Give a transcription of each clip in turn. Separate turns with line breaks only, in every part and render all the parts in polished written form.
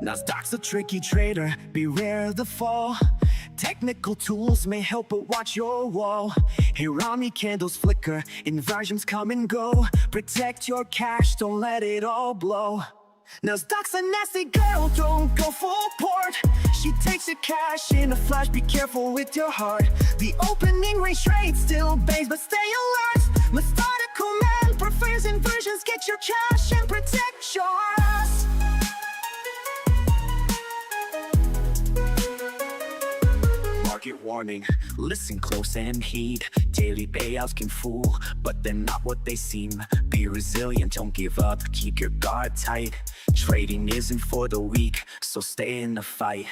Nasdaq's a tricky trader, beware the fall. Technical tools may help, but watch your wall. Hirami candles flicker, inversions come and go. Protect your cash, don't let it all blow. Nasdaq's a nasty girl, don't go full port. She takes your cash in a flash, be careful with your heart. The opening range trade still bangs, but stay alert. Methodical man prefers inversions, get your cash and protect yours. Market warning, listen close and heed. Daily payouts can fool, but they're not what they seem. Be resilient, don't give up, keep your guard tight. Trading isn't for the weak, so stay in the fight.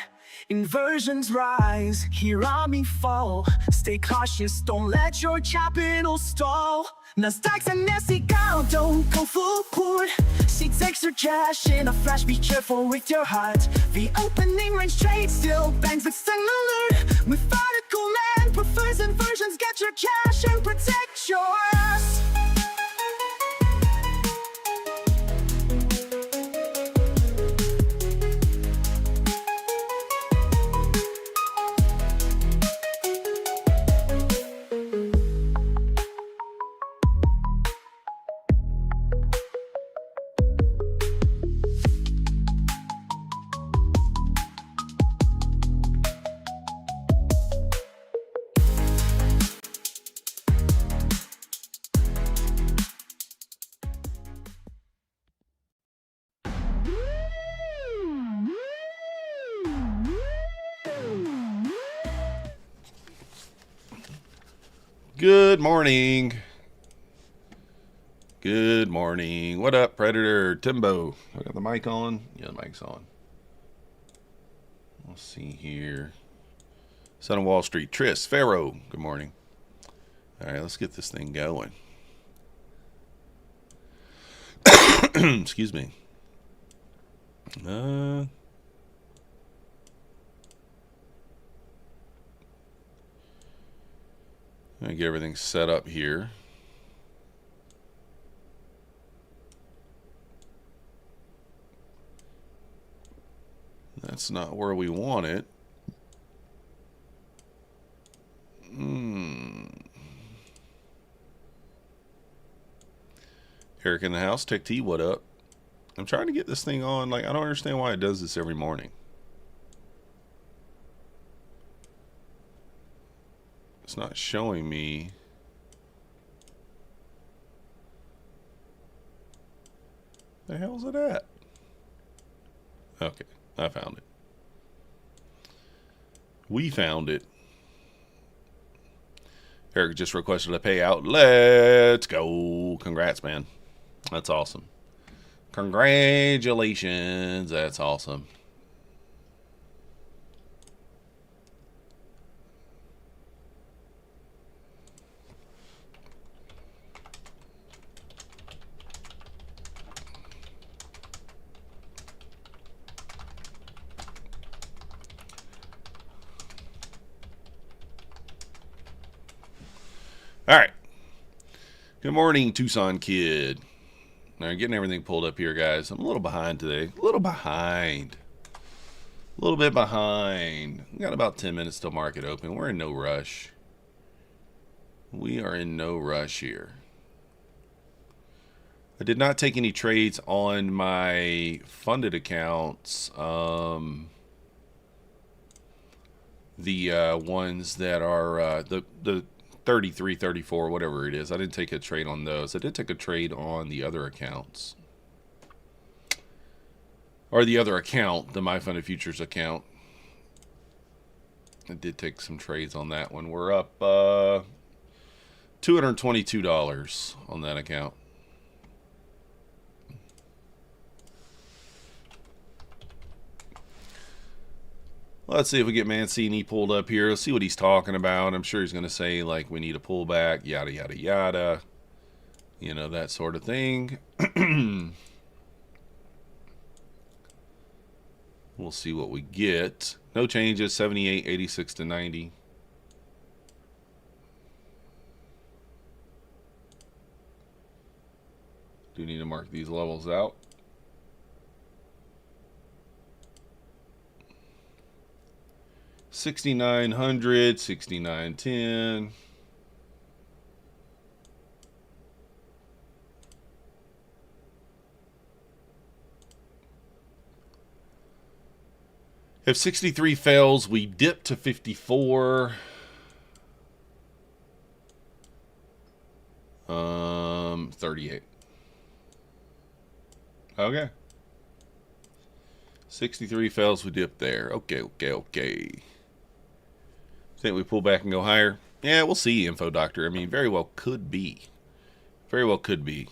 Inversions rise, Hirami fall. Stay cautious, don't let your capital stall. Nasdaq's a nasty girl, don't go full port. She takes her cash in a flash, be careful with your heart. The opening range trade still bangs, but stay alert. Methodical man prefers inversions, get your cash and protect yours.
Good morning. Good morning. What up, Predator? Timbo. I got the mic on? Yeah, the mic's on. Let's see here. Son of Wall Street. Tris. Pharaoh. Good morning. All right, let's get this thing going. Excuse me. Let me get everything set up here. That's not where we want it. Eric in the house. Tech T, what up? I'm trying to get this thing on. Like, I don't understand why it does this every morning. It's not showing me. The hell's it at? Okay, I found it. We found it. Eric just requested a payout. Let's go. Congrats, man. That's awesome. Congratulations. That's awesome. All right. Good morning, Tucson Kid. All right, getting everything pulled up here, guys. I'm a little behind today. A little behind. A little bit behind. We got about 10 minutes till market open. We're in no rush. We are in no rush here. I did not take any trades on my funded accounts. The ones that are the 33, 34, whatever it is. I didn't take a trade on those. I did take a trade on the other accounts. Or the other account, the My Funded Futures account. I did take some trades on that one. We're up $222 on that account. Let's see if we get Mancini pulled up here. Let's see what he's talking about. I'm sure he's going to say, like, we need a pullback, yada, yada, yada. You know, that sort of thing. We'll see what we get. No changes, 78, 86 to 90. Do need to mark these levels out. $6,900, $6,910. If 63 fails, we dip to 54. 38. Okay. 63 fails, we dip there. Okay. Think we pull back and go higher? Yeah, we'll see, Info Doctor. I mean, very well could be. Very well could be.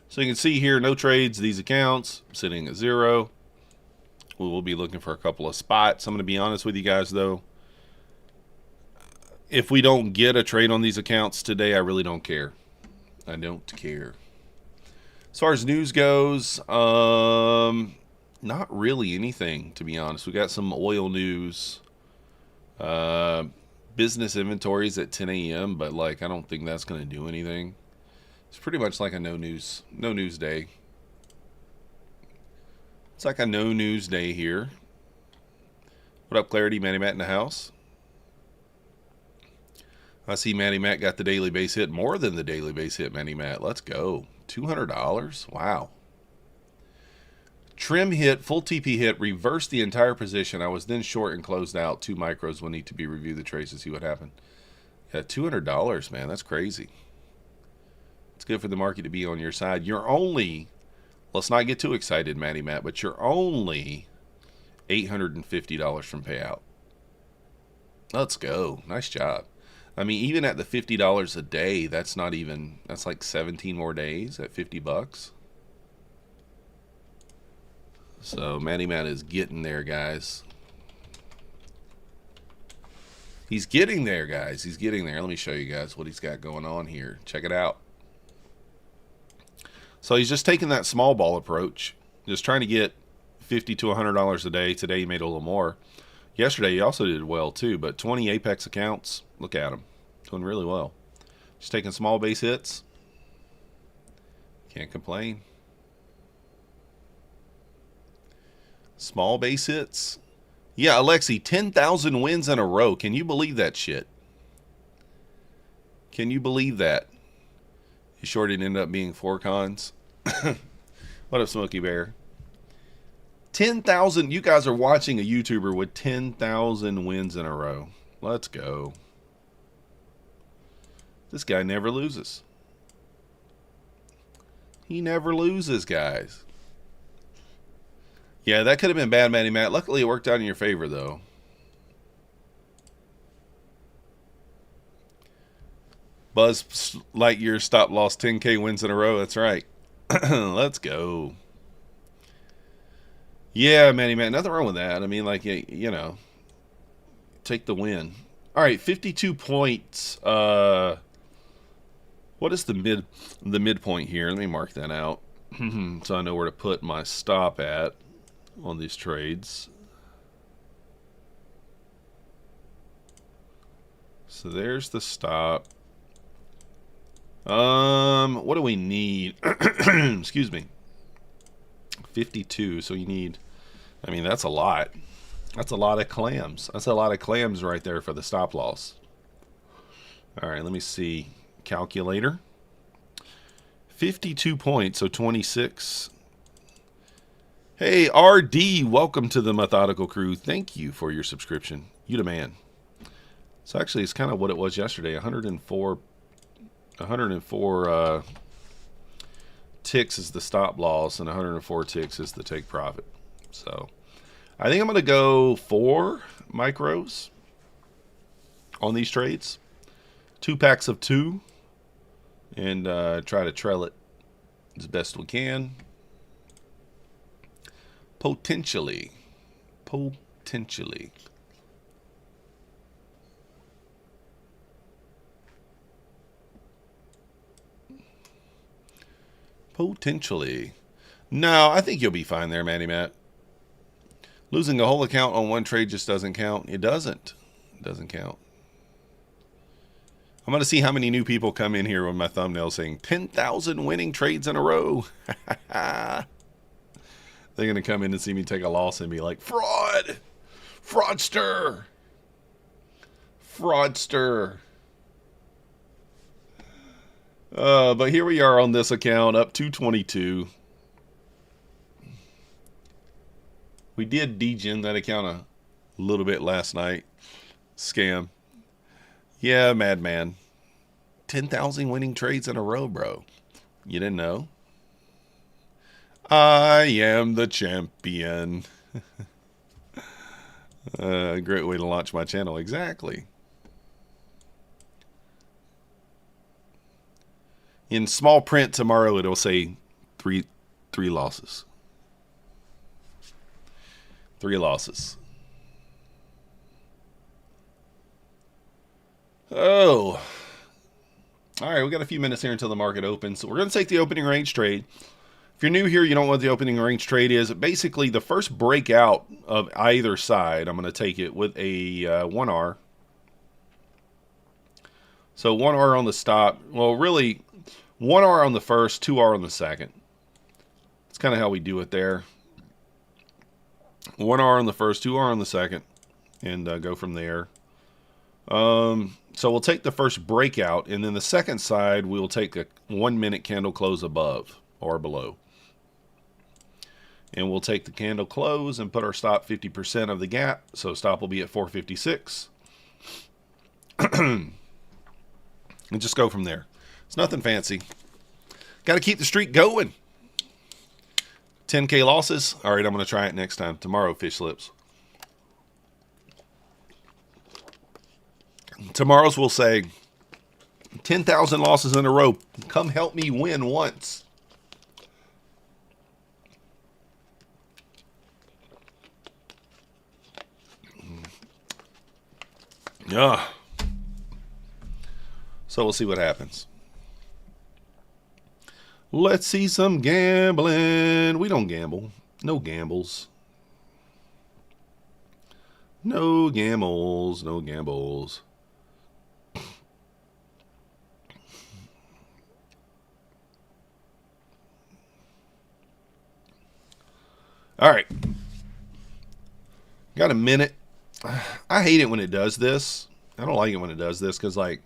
So you can see here, no trades, these accounts, sitting at 0. We will be looking for a couple of spots. I'm going to be honest with you guys, though. If we don't get a trade on these accounts today, I really don't care. I don't care. As far as news goes, not really anything, to be honest. We got some oil news. Business inventories at 10 a.m., but like I don't think that's going to do anything. It's pretty much like a no news day. It's like a no news day here. What up, Clarity? Matty Matt in the house. I see Matty Matt got the daily base hit, more than the daily base hit, Matty Matt. Let's go. $200. Wow. Trim hit, full TP hit, reversed the entire position. I was then short and closed out. 2 micros will need to be reviewed the trades to see what happened. Yeah, $200, man. That's crazy. It's good for the market to be on your side. You're only, let's not get too excited, Matty Matt, but you're only $850 from payout. Let's go. Nice job. I mean, even at the $50 a day, that's not even, that's like 17 more days at $50. So Matty Matt is getting there, guys. He's getting there, guys. He's getting there. Let me show you guys what he's got going on here. Check it out. So he's just taking that small ball approach, just trying to get $50 to $100 a day. Today he made a little more. Yesterday he also did well too, but 20 Apex accounts. Look at him, doing really well. Just taking small base hits. Can't complain. Small base hits. Yeah, Alexi, 10,000 wins in a row. Can you believe that shit? Can you believe that? He sure didn't end up being 4 cons. What up, Smokey Bear? 10,000. You guys are watching a YouTuber with 10,000 wins in a row. Let's go. This guy never loses. He never loses, guys. Yeah, that could have been bad, Matty Matt. Luckily, it worked out in your favor, though. Buzz Lightyear stop loss 10K wins in a row. That's right. Let's go. Yeah, Matty Matt. Nothing wrong with that. I mean, like, you know, take the win. All right, 52 points. What is the midpoint here? Let me mark that out so I know where to put my stop at on these trades. So there's the stop. What do we need? Excuse me. 52. So you need, I mean, that's a lot. That's a lot of clams. That's a lot of clams right there for the stop loss. All right, let me see. Calculator. 52 points, so 26. Hey, RD, welcome to the Methodical Crew. Thank you for your subscription. You the man. So actually, it's kind of what it was yesterday. 104 ticks is the stop loss, and 104 ticks is the take profit. So I think I'm going to go 4 micros on these trades. 2 packs of 2. And try to trail it as best we can. Potentially. Potentially. No, I think you'll be fine there, Matty Matt. Losing a whole account on one trade just doesn't count. It doesn't. It doesn't count. I'm going to see how many new people come in here with my thumbnail saying 10,000 winning trades in a row. They're going to come in and see me take a loss and be like, fraud! Fraudster! Fraudster! But here we are on this account, up 222. We did degen that account a little bit last night. Scam. Yeah, madman. 10,000 winning trades in a row, bro. You didn't know? I am the champion. Great way to launch my channel. Exactly. In small print tomorrow, it'll say three losses. 3 losses. Oh. All right, we got a few minutes here until the market opens. So we're going to take the opening range trade. If you're new here, you don't know what the opening range trade is. Basically, the first breakout of either side, I'm going to take it with a 1R. So 1R on the stop. Well, really, 1R on the first, 2R on the second. That's kind of how we do it there. 1R on the first, 2R on the second, and go from there. So we'll take the first breakout, and then the second side, we'll take a 1 minute candle close above or below. And we'll take the candle close and put our stop 50% of the gap. So stop will be at 456. And just go from there. It's nothing fancy. Got to keep the streak going. 10K losses. All right, I'm going to try it next time. Tomorrow, fish lips. Tomorrow's will say 10,000 losses in a row. Come help me win once. Yeah. So we'll see what happens. Let's see some gambling. We don't gamble. No gambles. No gambles. No gambles. All right. Got a minute. I hate it when it does this. I don't like it when it does this because, like,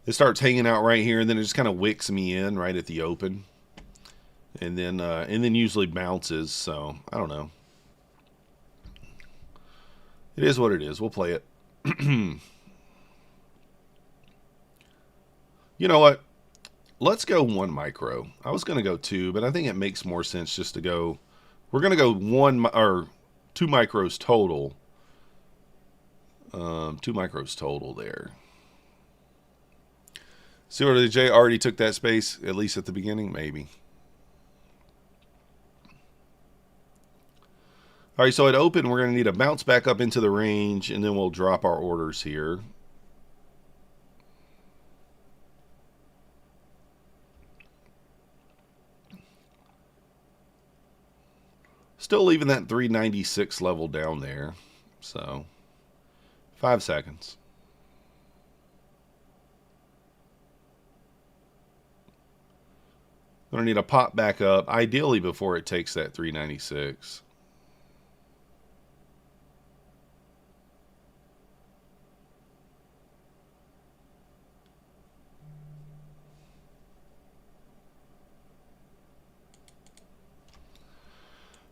it starts hanging out right here, and then it just kind of wicks me in right at the open, and then usually bounces. So I don't know. It is what it is. We'll play it. You know what? Let's go 1 micro. I was going to go 2, but I think it makes more sense just to go. We're going to go 1 or 2 micros total. 2 micros total there. See what the J already took that space, at least at the beginning? Maybe. All right, so at open, we're going to need a bounce back up into the range, and then we'll drop our orders here. Still leaving that 396 level down there. So 5 seconds. Gonna need a pop back up, ideally before it takes that 396.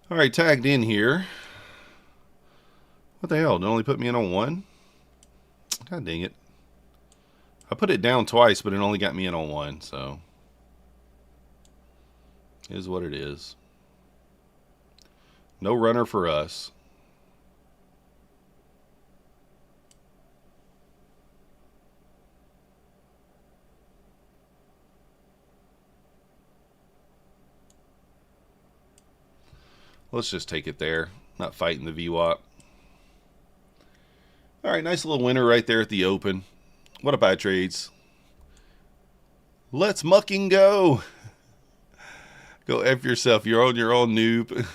All right, tagged in here. What the hell? It only put me in on 1? God dang it. I put it down twice, but it only got me in on 1, so it is what it is. No runner for us. Let's just take it there. Not fighting the VWAP. All right, nice little winner right there at the open. What a buy trades. Let's mucking go. Go F yourself. You're on your own, noob.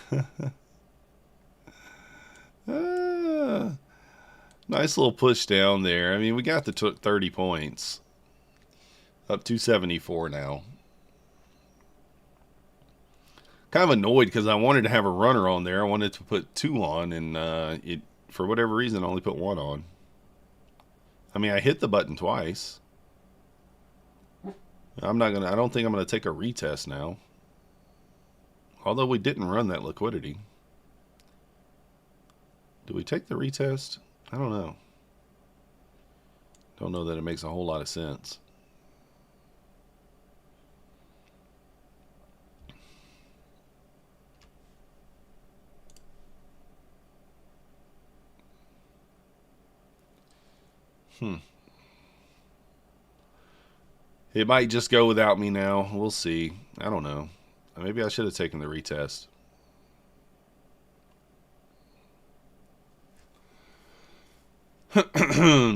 Nice little push down there. I mean, we got the 30 points. Up 274 now. Kind of annoyed because I wanted to have a runner on there. I wanted to put 2 on, and it, for whatever reason, I only put 1 on. I mean, I hit the button twice. I don't think I'm gonna take a retest now. Although we didn't run that liquidity. Do we take the retest? I don't know. Don't know that it makes a whole lot of sense. It might just go without me now. We'll see. I don't know. Maybe I should have taken the retest.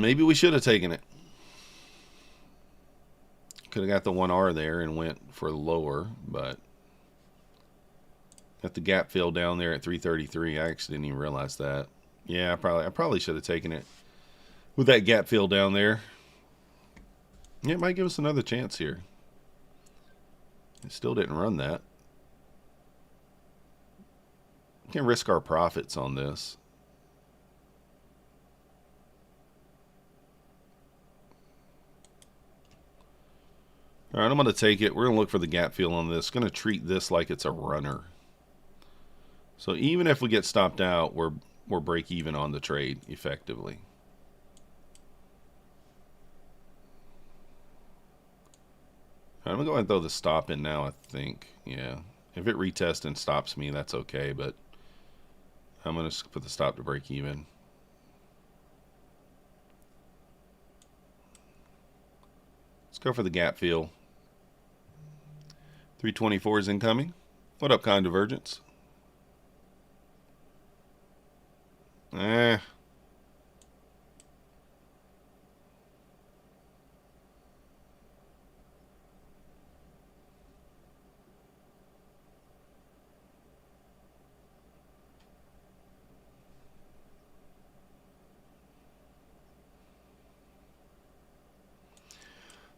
Maybe we should have taken it. Could have got the 1R there and went for the lower, but got the gap fill down there at 333. I actually didn't even realize that. Yeah, I probably should have taken it with that gap fill down there. Yeah, it might give us another chance here. It still didn't run that. Can't risk our profits on this. All right, I'm going to take it. We're going to look for the gap fill on this. Going to treat this like it's a runner. So even if we get stopped out, we're break even on the trade effectively. I'm going to go ahead and throw the stop in now, I think. Yeah. If it retests and stops me, that's okay, but I'm going to put the stop to break even. Let's go for the gap fill. 324 is incoming. What up, Con Divergence?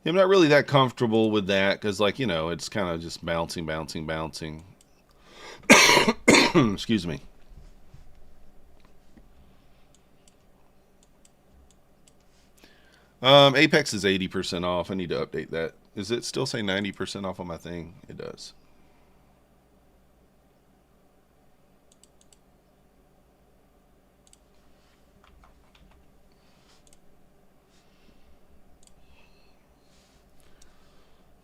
I'm not really that comfortable with that because, like, you know, it's kind of just bouncing. Excuse me. Apex is 80% off. I need to update that. Does it still say 90% off on my thing? It does.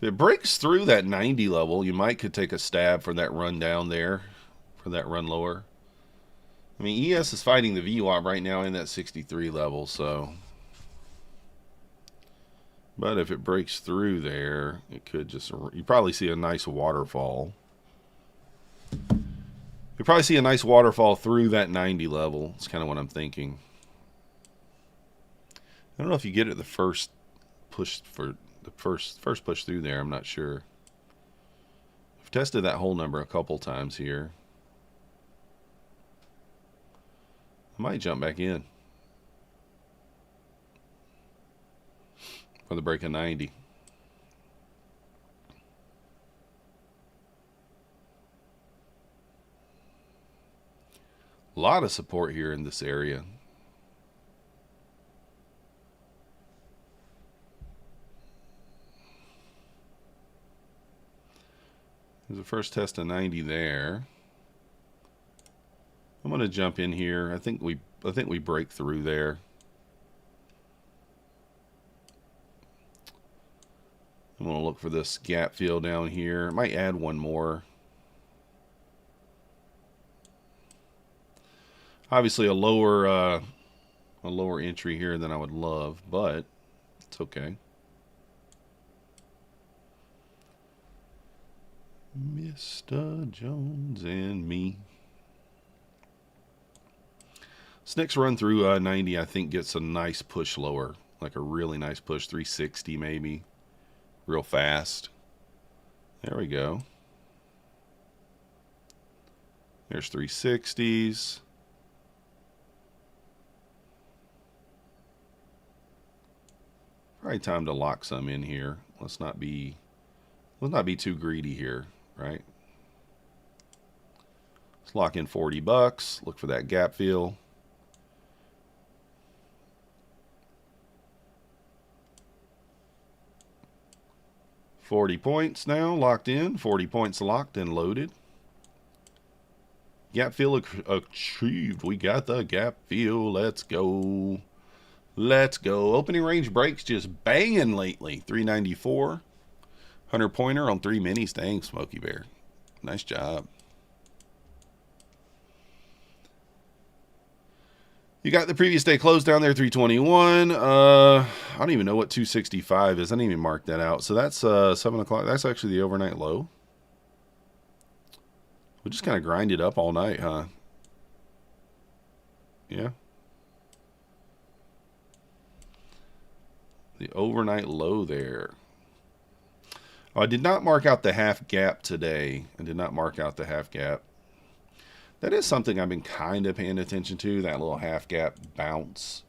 If it breaks through that 90 level, you could take a stab for that run down there, for that run lower. I mean, ES is fighting the VWAP right now in that 63 level, so. But if it breaks through there, it could just, you probably see a nice waterfall. You probably see a nice waterfall through that 90 level. It's kind of what I'm thinking. I don't know if you get it the first push for the first push through there. I'm not sure. I've tested that whole number a couple times here. I might jump back in for the break of 90. A lot of support here in this area. There's a first test of 90 there. I'm going to jump in here. I think we break through there. I'm going to look for this gap fill down here. I might add one more. Obviously a lower entry here than I would love, but it's okay. Mr. Jones and me. This next run through 90, I think, gets a nice push lower. Like a really nice push, 360 maybe. Real fast. There we go. There's 360s. Probably time to lock some in here. Let's not be too greedy here, right? Let's lock in $40. Look for that gap fill. $40 now locked in. 40 points locked and loaded. Gap fill achieved. We got the gap fill. Let's go. Let's go. Opening range breaks just banging lately. 394. 100 pointer on 3 minis. Dang, Smokey Bear. Nice job. You got the previous day close down there, 321. I don't even know what 265 is. I didn't even mark that out. So that's 7 o'clock. That's actually the overnight low. We just kind of grind it up all night, huh? Yeah. The overnight low there. Oh, I did not mark out the half gap today. I did not mark out the half gap. That is something I've been kind of paying attention to, that little half gap bounce.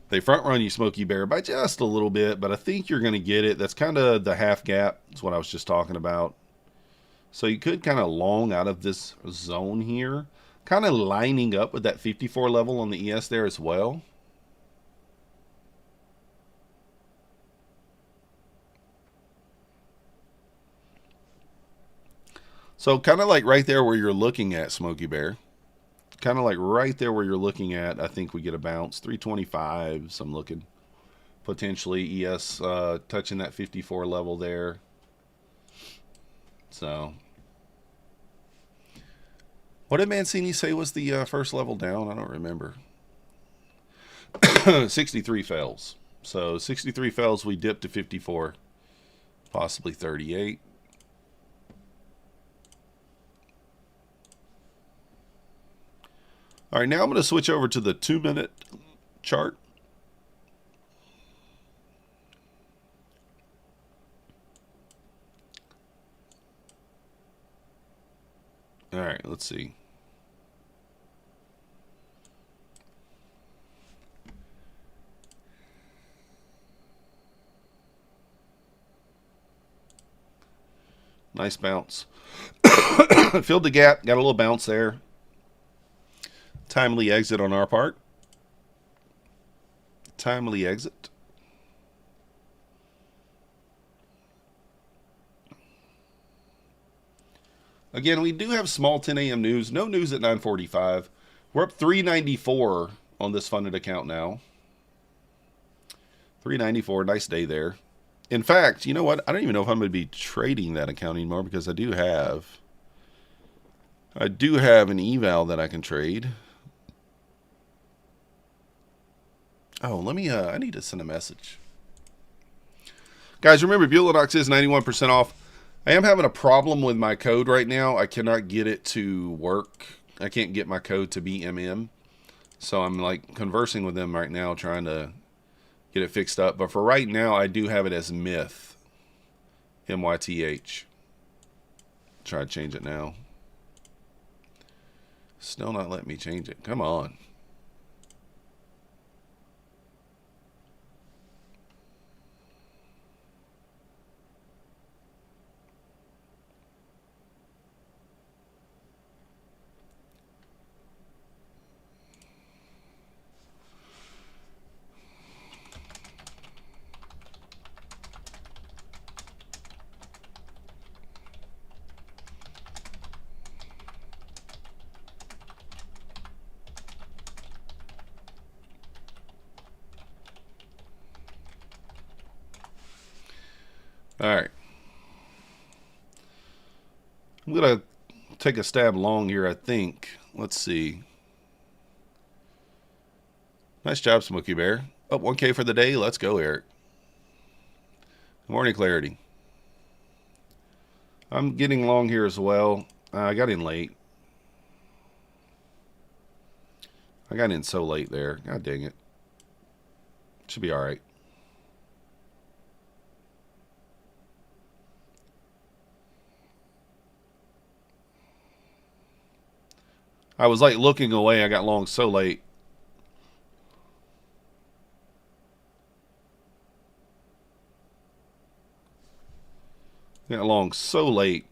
They front run you, Smokey Bear, by just a little bit, but I think you're going to get it. That's kind of the half gap. That's what I was just talking about. So you could kind of long out of this zone here, kind of lining up with that 54 level on the ES there as well. So kind of like right there where you're looking at, Smokey Bear. Kind of like right there where you're looking at, I think we get a bounce. 325, so I'm looking. Potentially ES touching that 54 level there. So. What did Mancini say was the first level down? I don't remember. 63 fails. So 63 fails, we dipped to 54. Possibly 38. All right, now I'm going to switch over to the 2-minute chart. All right, let's see. Nice bounce. Filled the gap, got a little bounce there. Timely exit on our part. Timely exit. Again, we do have small 10 a.m. news. No news at 9:45. We're up 394 on this funded account now. 394. Nice day there. In fact, you know what? I don't even know if I'm going to be trading that account anymore because I do have an eval that I can trade. Oh, let me, I need to send a message. Guys, remember, Buellanox is 91% off. I am having a problem with my code right now. I cannot get it to work. I can't get my code to be MM. So I'm like conversing with them right now, trying to get it fixed up. But for right now, I do have it as Myth. M-Y-T-H. Try to change it now. Still not letting me change it. Come on. All right. I'm going to take a stab long here, I think. Let's see. Nice job, Smokey Bear. Up 1K for the day. Let's go, Eric. Good morning, Clarity. I'm getting long here as well. I got in late. I got in so late there. God dang it. Should be all right. I was like looking away. I got long so late. Got along so late.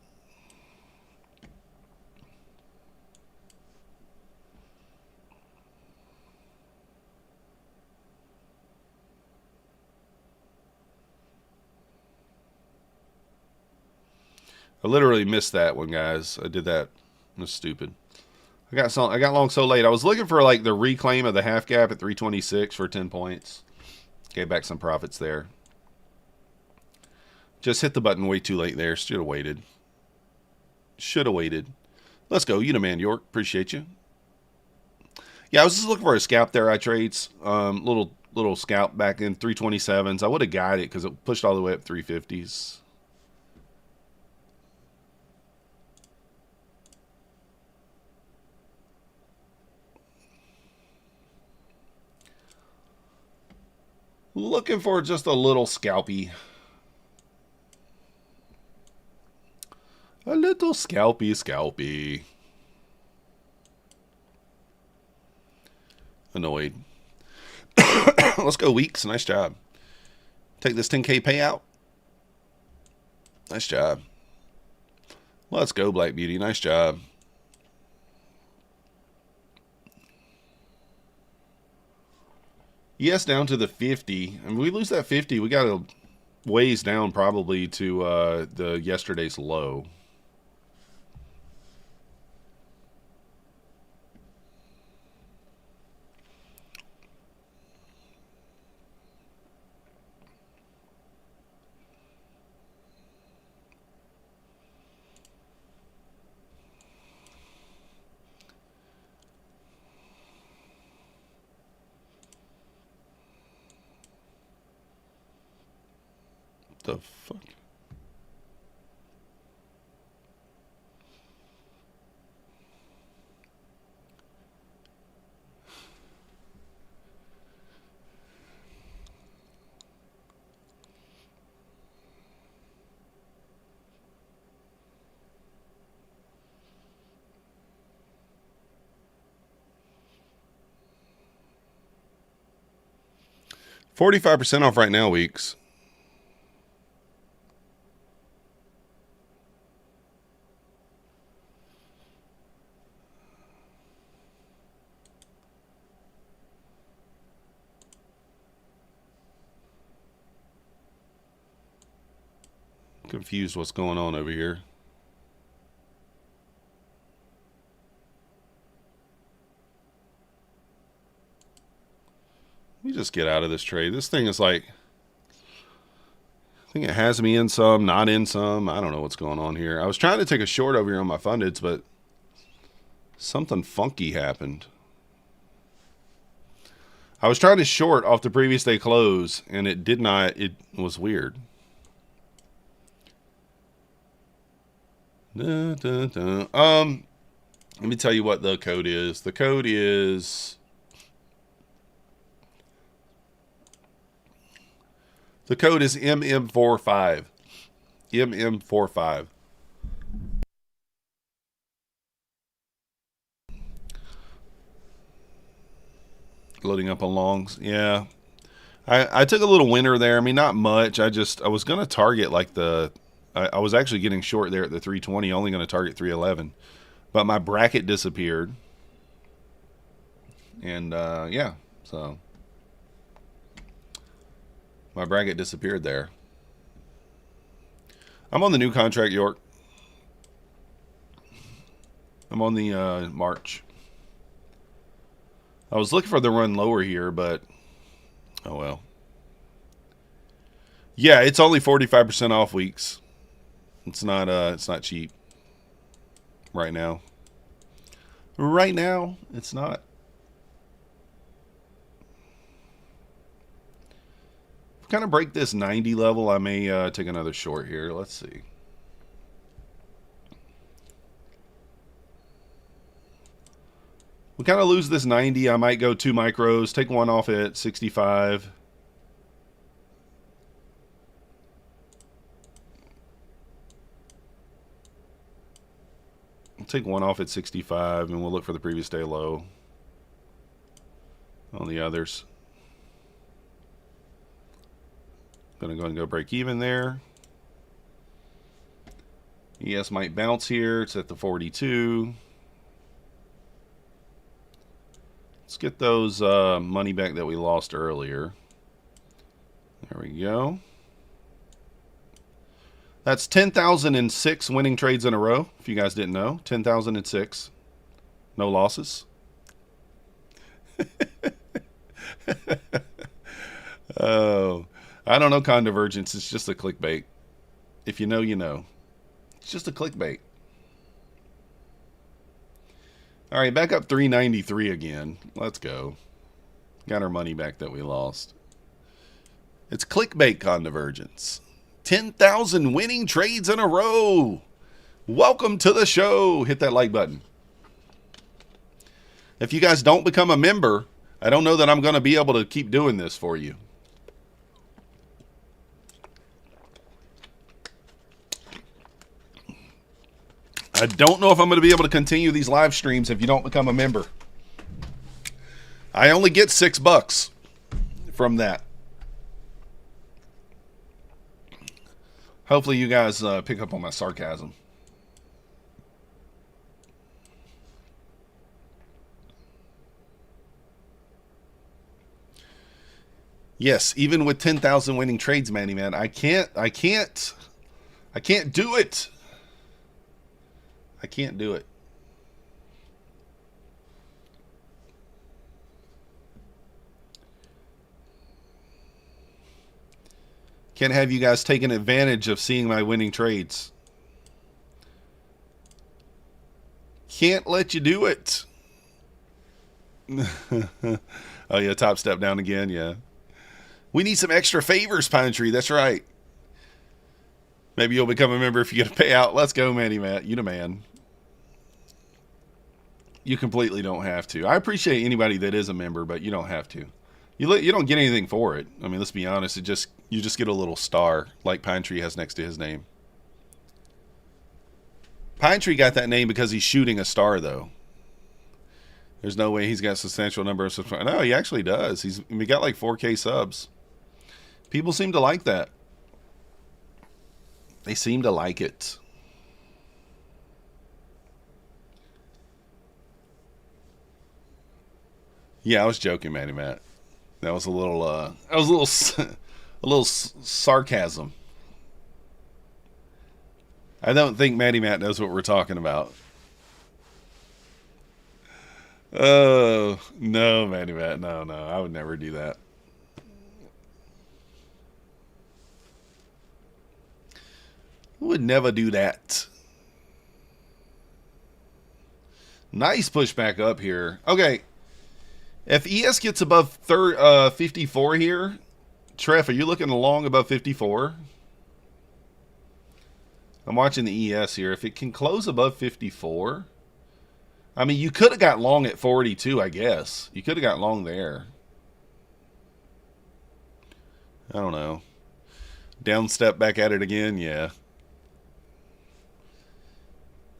I literally missed that one, guys. I did that. It was stupid. I got long so late. I was looking for like the reclaim of the half gap at 326 for 10 points. Gave back some profits there. Just hit the button way too late there. Should have waited. Should have waited. Let's go. You the man, York. Appreciate you. Yeah, I was just looking for a scalp there. I trades little scalp back in 327s. I would have got it because it pushed all the way up 350s. Looking for just a little scalpy. A little scalpy. Annoyed. Let's go, Weeks. Nice job. Take this 10K payout. Nice job. Let's go, Black Beauty. Nice job. Yes, down to the 50. And we lose that 50. We got a ways down probably to the yesterday's low. The fuck? $45% off right now, Weeks. Confused what's going on over here. Let me just get out of this trade. This thing is like, I think it has me in some, not in some. I don't know what's going on here. I was trying to take a short over here on my fundeds, but something funky happened. I was trying to short off the previous day close, and it did not. It was weird. Let me tell you what the code is. The code is MM45. MM45. Loading up on longs. Yeah. I took a little winner there. I mean, not much. I was going to target like I was actually getting short there at the 320, only going to target 311. But my bracket disappeared. And, yeah, so my bracket disappeared there. I'm on the new contract, York. I'm on the March. I was looking for the run lower here, but oh well. Yeah, it's only 45% off, Weeks. It's not cheap right now. Right now, it's not. Kind of break this 90 level, I may take another short here. Let's see. We kind of lose this 90. I might go 2 micros, take one off at 65. I'll take one off at 65, and we'll look for the previous day low on the others. Gonna go and go break even there. ES might bounce here. It's at the 42. Let's get those money back that we lost earlier. There we go. That's 10,006 winning trades in a row, if you guys didn't know. 10,006. No losses. Oh, I don't know Convergence. It's just a clickbait. If you know, you know. It's just a clickbait. All right, back up 393 again. Let's go. Got our money back that we lost. It's clickbait Convergence. 10,000 winning trades in a row. Welcome to the show. Hit that like button. If you guys don't become a member, I don't know that I'm going to be able to keep doing this for you. I don't know if I'm going to be able to continue these live streams if you don't become a member. I only get $6 from that. Hopefully you guys pick up on my sarcasm. Yes, even with 10,000 winning trades, Manny man, I can't do it. I can't do it. Can't have you guys taking advantage of seeing my winning trades. Can't let you do it. Oh yeah, top step down again, yeah. We need some extra favors, Pine Tree. That's right. Maybe you'll become a member if you get a payout. Let's go, Manny Matt. You the man. You completely don't have to. I appreciate anybody that is a member, but you don't have to. You don't get anything for it. I mean, let's be honest. You just get a little star like Pine Tree has next to his name. Pine Tree got that name because he's shooting a star, though. There's no way he's got a substantial number of subscribers. No, he actually does. He got like 4K subs. People seem to like that. They seem to like it. Yeah, I was joking, Matty Matt. That was a little sarcasm. I don't think Matty Matt knows what we're talking about. Oh, no, Matty Matt. No, I would never do that. Would never do that. Nice push back up here. Okay. If ES gets above 54 here, Treff, are you looking long above 54? I'm watching the ES here. If it can close above 54, I mean, you could have got long at 42, I guess. You could have got long there. I don't know. Down step back at it again, yeah.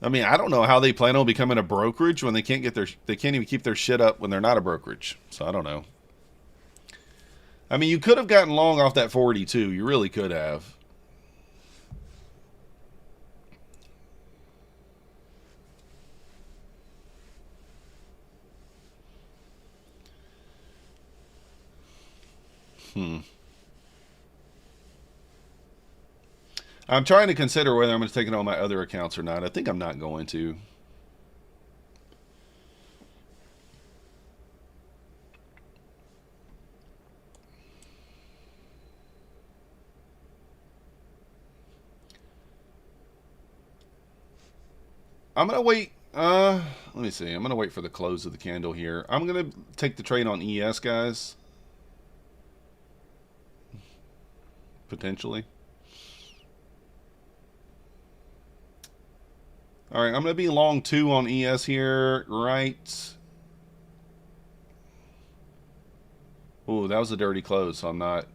I mean, I don't know how they plan on becoming a brokerage when they can't even keep their shit up when they're not a brokerage. So I don't know. I mean, you could have gotten long off that 42. You really could have. I'm trying to consider whether I'm going to take it on my other accounts or not. I think I'm not going to. I'm going to wait. Let me see. I'm going to wait for the close of the candle here. I'm going to take the trade on ES, guys. Potentially. All right, I'm going to be long 2 on ES here, right? Oh, that was a dirty close, so I'm not.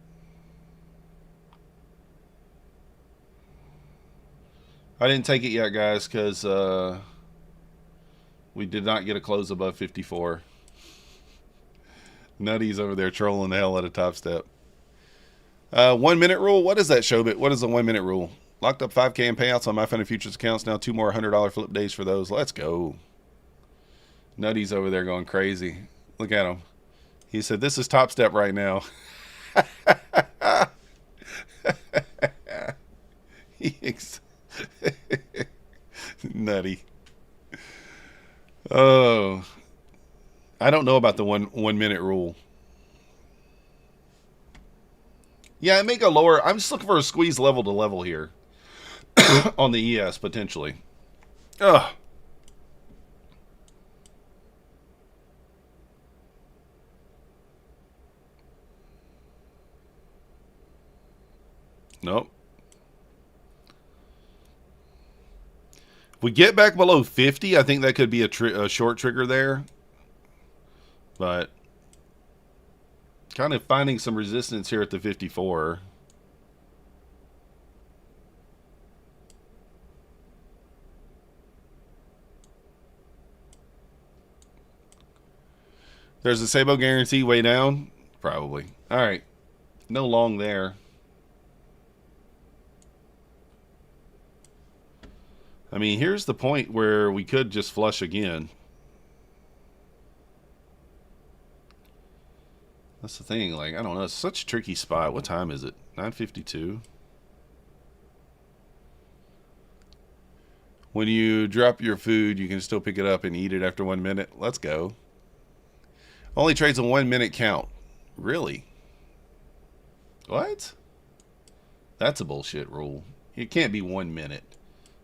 I didn't take it yet, guys, because we did not get a close above 54. Nutty's over there trolling the hell out of Top Step. 1 minute rule? What is that, Showbit? What is the 1 minute rule? Locked up 5K in payouts on my Fun and Futures accounts. Now 2 more $100 flip days for those. Let's go. Nutty's over there going crazy. Look at him. He said, this is Top Step right now. Nutty. Oh. I don't know about the one minute rule. Yeah, I make a lower. I'm just looking for a squeeze level to level here on the ES potentially. Ugh. Nope. If we get back below 50, I think that could be a short trigger there. But kind of finding some resistance here at the 54. There's a Sabo guarantee way down? Probably. All right. No long there. I mean, here's the point where we could just flush again. That's the thing. Like, I don't know. It's such a tricky spot. What time is it? 9:52. When you drop your food, you can still pick it up and eat it after 1 minute. Let's go. Only trades a 1 minute count. Really? What? That's a bullshit rule. It can't be 1 minute.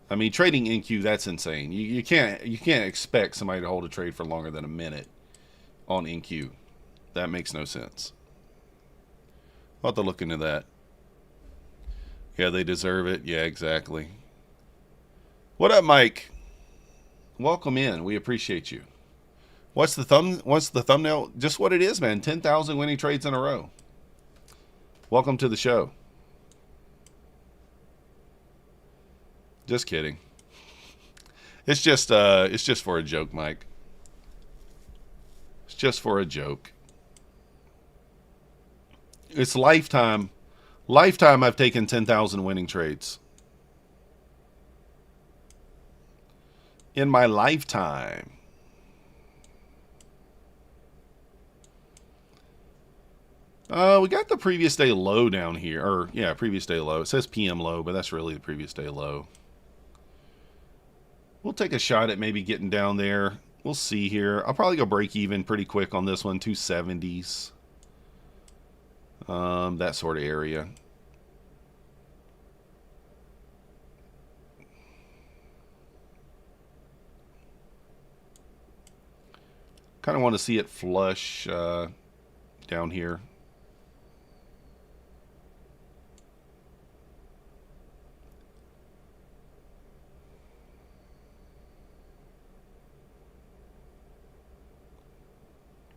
I mean, trading NQ, that's insane. You can't expect somebody to hold a trade for longer than a minute on NQ. That makes no sense. I'll have to look into that. Yeah, they deserve it. Yeah, exactly. What up, Mike? Welcome in. We appreciate you. What's the thumbnail? Just what it is, man. 10,000 winning trades in a row. Welcome to the show. Just kidding. It's just for a joke, Mike. It's just for a joke. It's lifetime. Lifetime I've taken 10,000 winning trades. In my lifetime. We got the previous day low down here. Or, yeah, previous day low. It says PM low, but that's really the previous day low. We'll take a shot at maybe getting down there. We'll see here. I'll probably go break even pretty quick on this one. 270s. That sort of area. Kind of want to see it flush down here.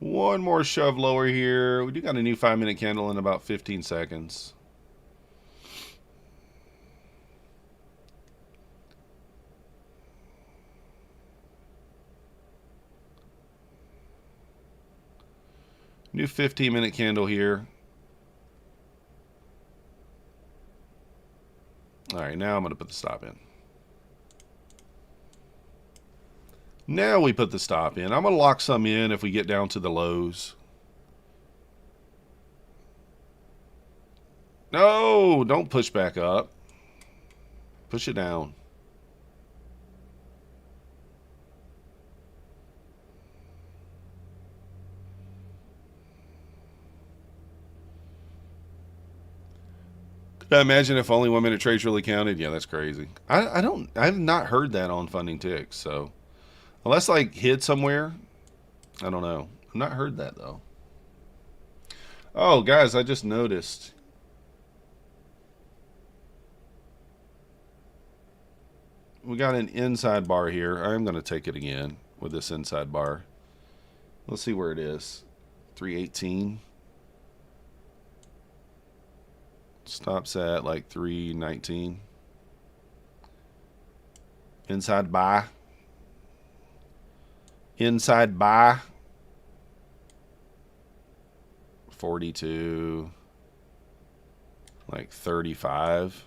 One more shove lower here. We do got a new 5-minute candle in about 15 seconds. New 15-minute candle here. All right, now I'm going to put the stop in. Now we put the stop in. I'm going to lock some in if we get down to the lows. No, don't push back up. Push it down. Could I imagine if only 1 minute trades really counted? Yeah, that's crazy. I've not heard that on Funding Ticks, so unless like hid somewhere, I don't know. I've not heard that though. Oh, guys, I just noticed. We got an inside bar here. I'm going to take it again with this inside bar. Let's see where it is. 318. Stops at like 319. Inside buy. Inside buy. 42. Like 35.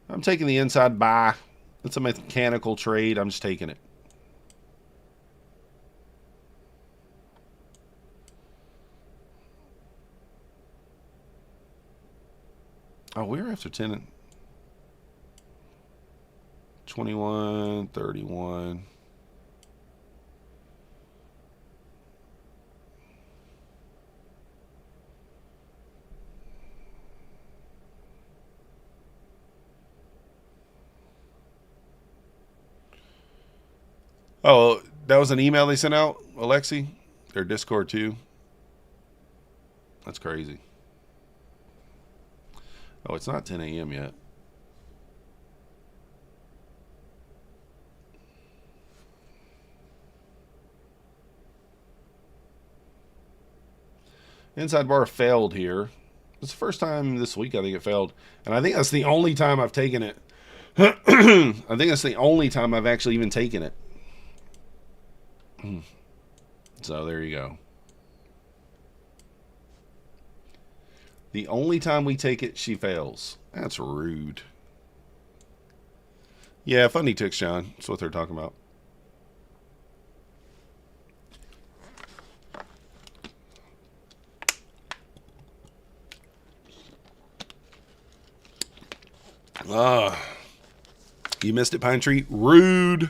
I'm taking the inside buy. It's a mechanical trade. I'm just taking it. Oh, we're after 10. 21, 31. Oh, that was an email they sent out, Alexi? Their Discord too? That's crazy. Oh, it's not 10 a.m. yet. Inside bar failed here. It's the first time this week I think it failed. And I think that's the only time I've taken it. I think that's the only time I've actually even taken it. So there you go. The only time we take it, she fails. That's rude. Yeah, funny ticks, John. That's what they're talking about. You missed it, Pine Tree. Rude.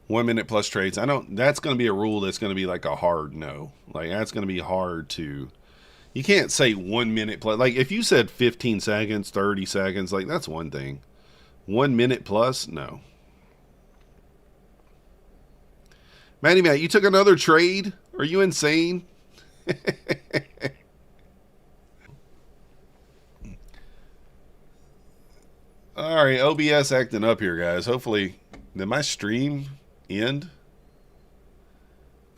1 minute plus trades. I don't. That's going to be a rule. That's going to be like a hard no. Like that's going to be hard to. You can't say 1 minute plus. Like if you said 15 seconds, 30 seconds, like that's one thing. 1 minute plus, no. Matty Matt, you took another trade? Are you insane? All right, OBS acting up here, guys. Hopefully, did my stream end?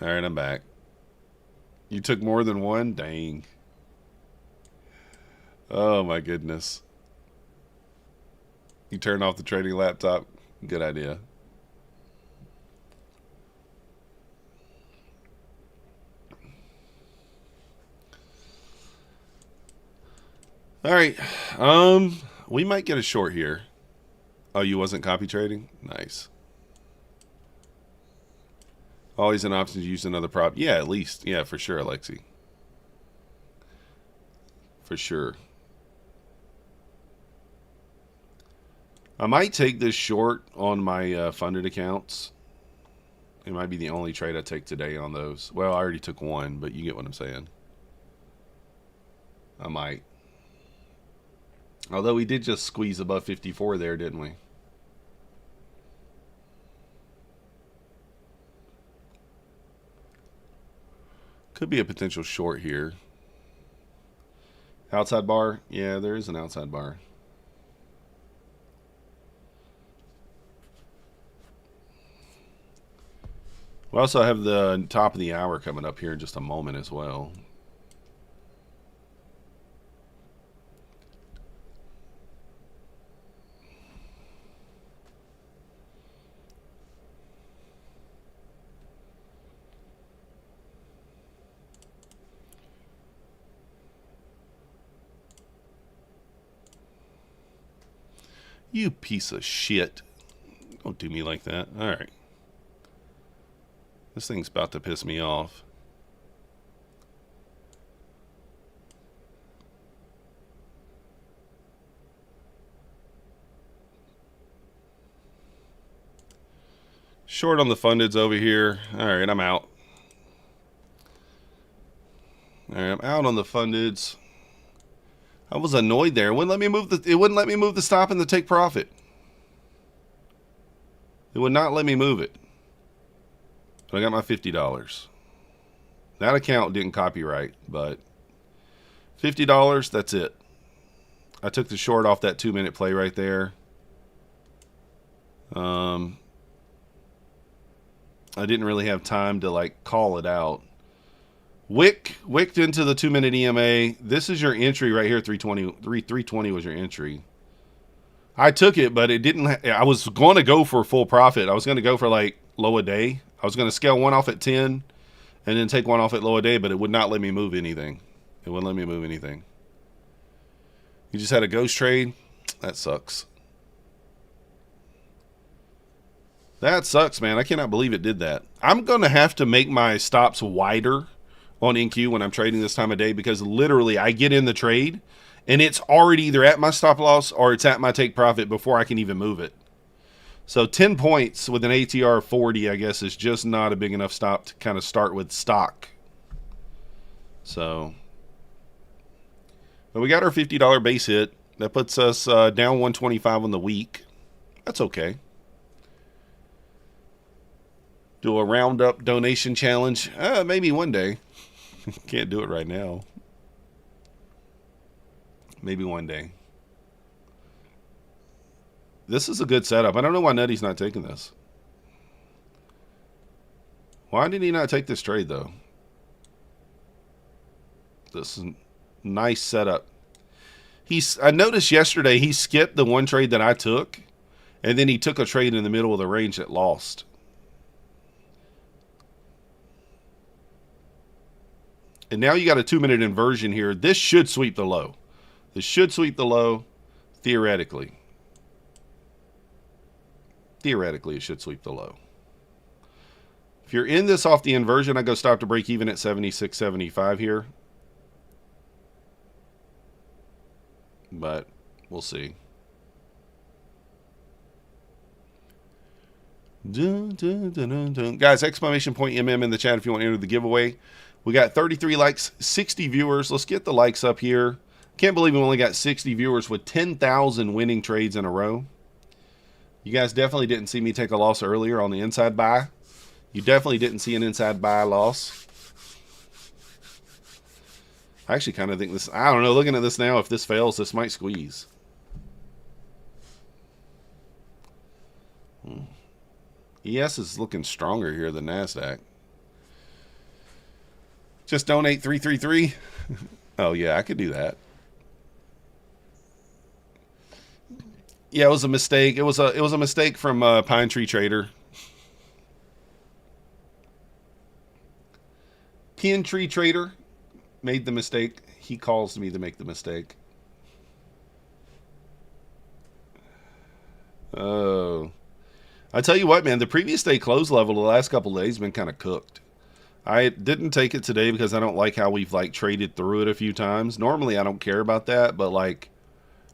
All right, I'm back. You took more than one? Dang. Oh, my goodness. You turned off the trading laptop? Good idea. All right. We might get a short here. Oh, you wasn't copy trading? Nice. Always an option to use another prop. Yeah, at least. Yeah, for sure, Alexi. For sure. I might take this short on my funded accounts. It might be the only trade I take today on those. Well, I already took one, but you get what I'm saying. I might. Although we did just squeeze above 54 there, didn't we? Could be a potential short here. Outside bar? Yeah, there is an outside bar. We also have the top of the hour coming up here in just a moment as well. You piece of shit. Don't do me like that. All right. This thing's about to piss me off. Short on the fundeds over here. All right, I'm out. All right, I'm out on the fundeds. I was annoyed there. It wouldn't let me move the stop and the take profit. It would not let me move it. But I got my $50. That account didn't copyright, but $50, that's it. I took the short off that 2 minute play right there. I didn't really have time to like call it out. Wicked into the 2 minute EMA. This is your entry right here. 320 was your entry. I took it, but it didn't. I was going to go for full profit. I was going to go for like low a day. I was going to scale one off at 10 and then take one off at low a day, but it would not let me move anything. It wouldn't let me move anything. You just had a ghost trade? That sucks. That sucks, man. I cannot believe it did that. I'm going to have to make my stops wider on NQ when I'm trading this time of day, because literally I get in the trade and it's already either at my stop loss or it's at my take profit before I can even move it. So 10 points with an ATR of 40, I guess, is just not a big enough stop to kind of start with stock. So, but we got our $50 base hit. That puts us down 125 on the week. That's okay. Do a roundup donation challenge. Maybe one day. Can't do it right now. Maybe one day. This is a good setup. I don't know why Nutty's not taking this. Why did he not take this trade, though? This is a nice setup. I noticed yesterday he skipped the one trade that I took, and then he took a trade in the middle of the range that lost. And now you got a 2-minute inversion here. This should sweep the low. This should sweep the low, theoretically. Theoretically, it should sweep the low. If you're in this off the inversion, I go stop to break even at 76.75 here. But we'll see. Dun, dun, dun, dun, dun. Guys, exclamation point MM in the chat if you want to enter the giveaway. We got 33 likes, 60 viewers. Let's get the likes up here. Can't believe we only got 60 viewers with 10,000 winning trades in a row. You guys definitely didn't see me take a loss earlier on the inside buy. You definitely didn't see an inside buy loss. I actually kind of think this, I don't know, looking at this now, if this fails, this might squeeze. ES is looking stronger here than Nasdaq. Just donate 333. Oh yeah, I could do that. Yeah, it was a mistake. It was a mistake from Pine Tree Trader. Pine Tree Trader made the mistake. He calls me to make the mistake. Oh. I tell you what, man, the previous day close level the last couple of days has been kind of cooked. I didn't take it today because I don't like how we've like traded through it a few times. Normally I don't care about that, but like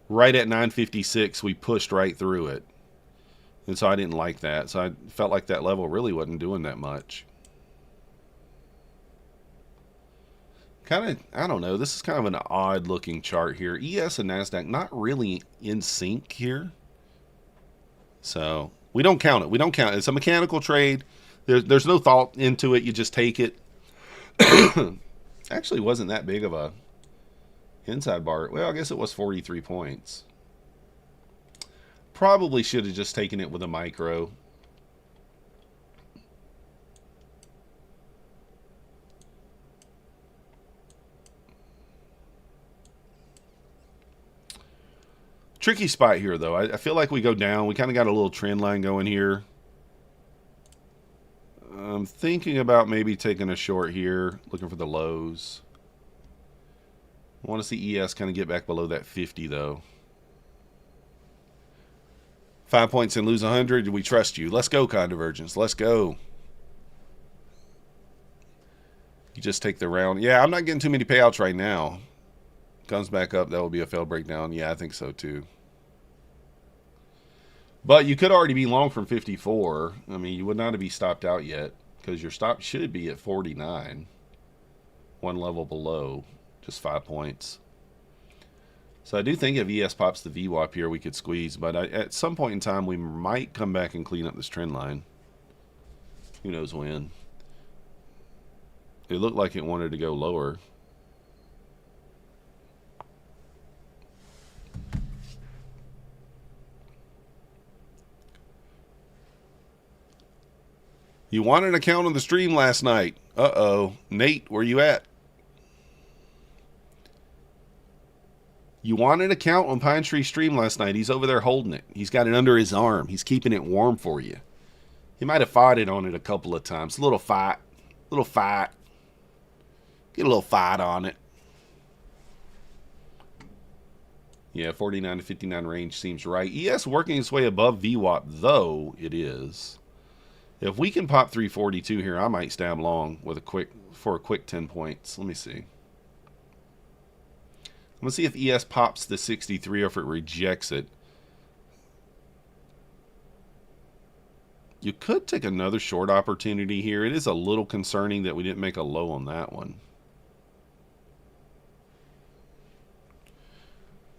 right at 956 we pushed right through it. And so I didn't like that. So I felt like that level really wasn't doing that much. Kind of, I don't know. This is kind of an odd looking chart here. ES and Nasdaq not really in sync here. So we don't count it. We don't count it. It's a mechanical trade. There's no thought into it. You just take it. Actually wasn't that big of a inside bar. Well, I guess it was 43 points. Probably should have just taken it with a micro. Tricky spot here, though. I feel like we go down. We kind of got a little trend line going here. I'm thinking about maybe taking a short here, looking for the lows. I want to see ES kind of get back below that 50, though. 5 points and lose 100. We trust you. Let's go, Convergence. Let's go. You just take the round. Yeah, I'm not getting too many payouts right now. Comes back up, that will be a failed breakdown. Yeah, I think so too. But you could already be long from 54. I mean, you would not be stopped out yet because your stop should be at 49. One level below, just 5 points. So I do think if ES pops the VWAP here, we could squeeze. But at some point in time, we might come back and clean up this trend line. Who knows when. It looked like it wanted to go lower. You wanted an account on the stream last night. Uh-oh. Nate, where you at? You wanted an account on Pine Tree Stream last night. He's over there holding it. He's got it under his arm. He's keeping it warm for you. He might have fought it on it a couple of times. A little fight. Little fight. Get a little fight on it. Yeah, 49 to 59 range seems right. ES working its way above VWAP, though it is. If we can pop 342 here, I might stab long with a quick 10 points. Let me see. I'm gonna see if ES pops the 63 or if it rejects it. You could take another short opportunity here. It is a little concerning that we didn't make a low on that one.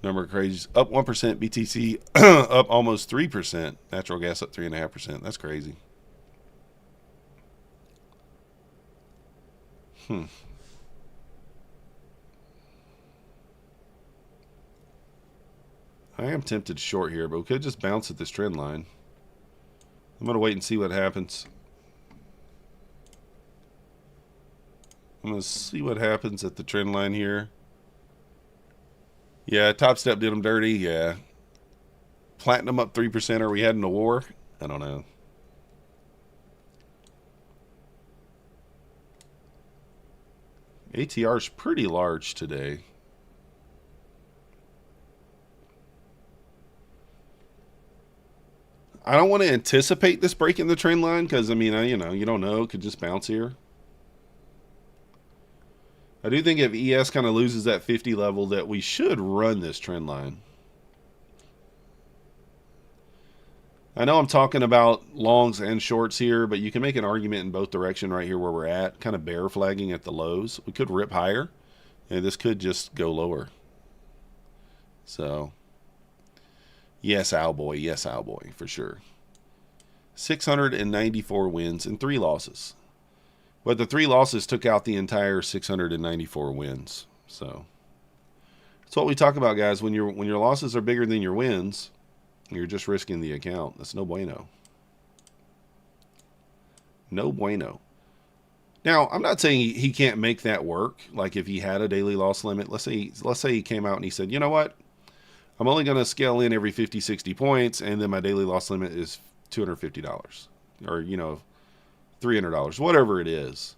Number of crazies up 1%, BTC up almost 3%, natural gas up 3.5%. That's crazy. I am tempted to short here, but we could just bounce at this trend line. I'm going to wait and see what happens. I'm going to see what happens at the trend line here. Yeah, Top Step did them dirty. Yeah. Platinum up 3%. Are we heading to war? I don't know. ATR is pretty large today. I don't want to anticipate this breaking the trend line because, I mean, you don't know. It could just bounce here. I do think if ES kind of loses that 50 level that we should run this trend line. I know I'm talking about longs and shorts here, but you can make an argument in both directions right here where we're at. Kind of bear flagging at the lows. We could rip higher, and this could just go lower. So, yes, Owlboy. Yes, Owlboy, for sure. 694 wins and 3 losses. But the 3 losses took out the entire 694 wins. So, that's what we talk about, guys. When your losses are bigger than your wins, you're just risking the account. That's no bueno. No bueno. Now, I'm not saying he can't make that work. Like if he had a daily loss limit, let's say he came out and he said, you know what? I'm only going to scale in every 50, 60 points, and then my daily loss limit is $250 or, $300, whatever it is.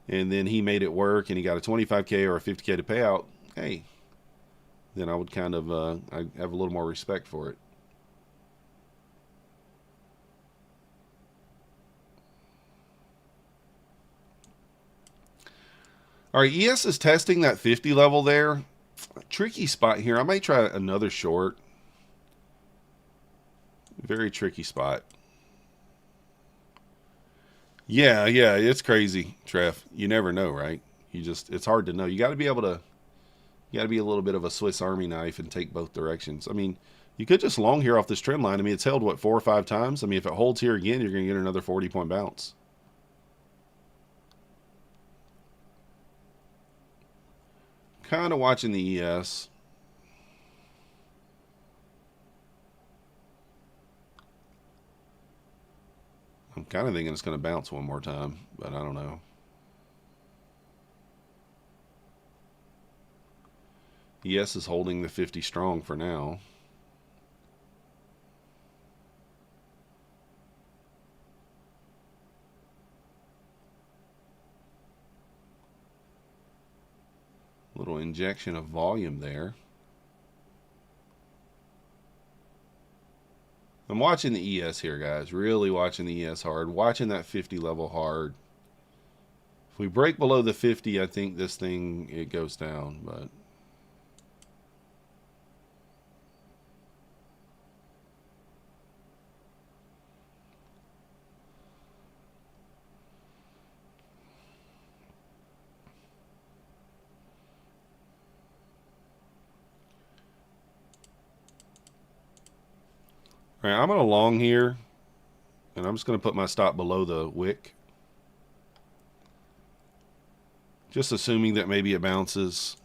And then he made it work and he got a 25K or a 50K to pay out. Hey, then I would kind of I have a little more respect for it. All right, ES is testing that 50 level there. Tricky spot here. I might try another short. Very tricky spot. Yeah, it's crazy, Trev. You never know, right? It's hard to know. You got to be able to, you got to be a little bit of a Swiss Army knife and take both directions. I mean, you could just long here off this trend line. I mean, it's held, what, 4 or 5 times? I mean, if it holds here again, you're going to get another 40-point bounce. Kind of watching the ES. I'm kind of thinking it's going to bounce one more time, but I don't know. ES is holding the 50 strong for now. Little injection of volume there. I'm watching the ES here, guys. Really watching the ES hard. Watching that 50 level hard. If we break below the 50, I think this thing, it goes down, but... All right, I'm going to long here, and I'm just going to put my stop below the wick. Just assuming that maybe it bounces.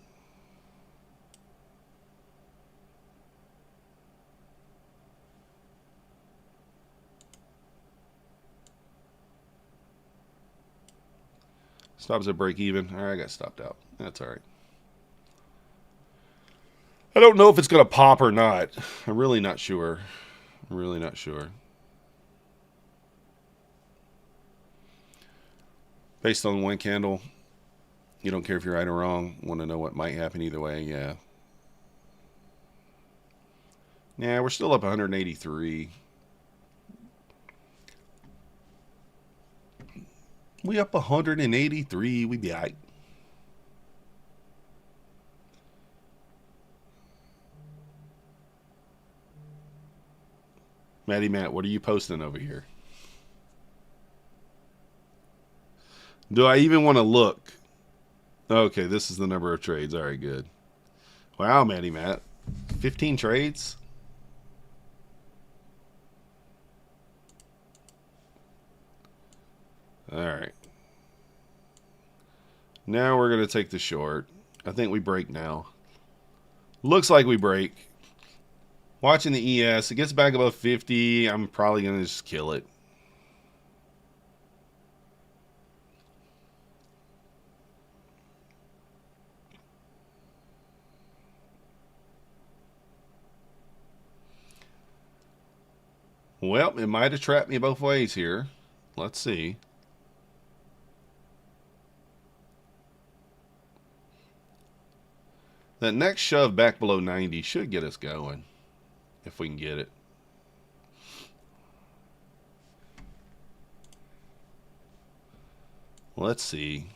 Stops at break even. All right, I got stopped out. That's all right. I don't know if it's going to pop or not. I'm really not sure. Really not sure. Based on one candle, you don't care if you're right or wrong. Want to know what might happen either way, yeah. Yeah, we're still up 183. We up 183. We be all right. Matty Matt, what are you posting over here? Do I even want to look? Okay, this is the number of trades. All right, good. Wow, Matty Matt. 15 trades? All right. Now we're going to take the short. I think we break now. Looks like we break. Watching the ES. It gets back above 50. I'm probably going to just kill it. Well, it might have trapped me both ways here. Let's see. That next shove back below 90 should get us going, if we can get it. Let's see.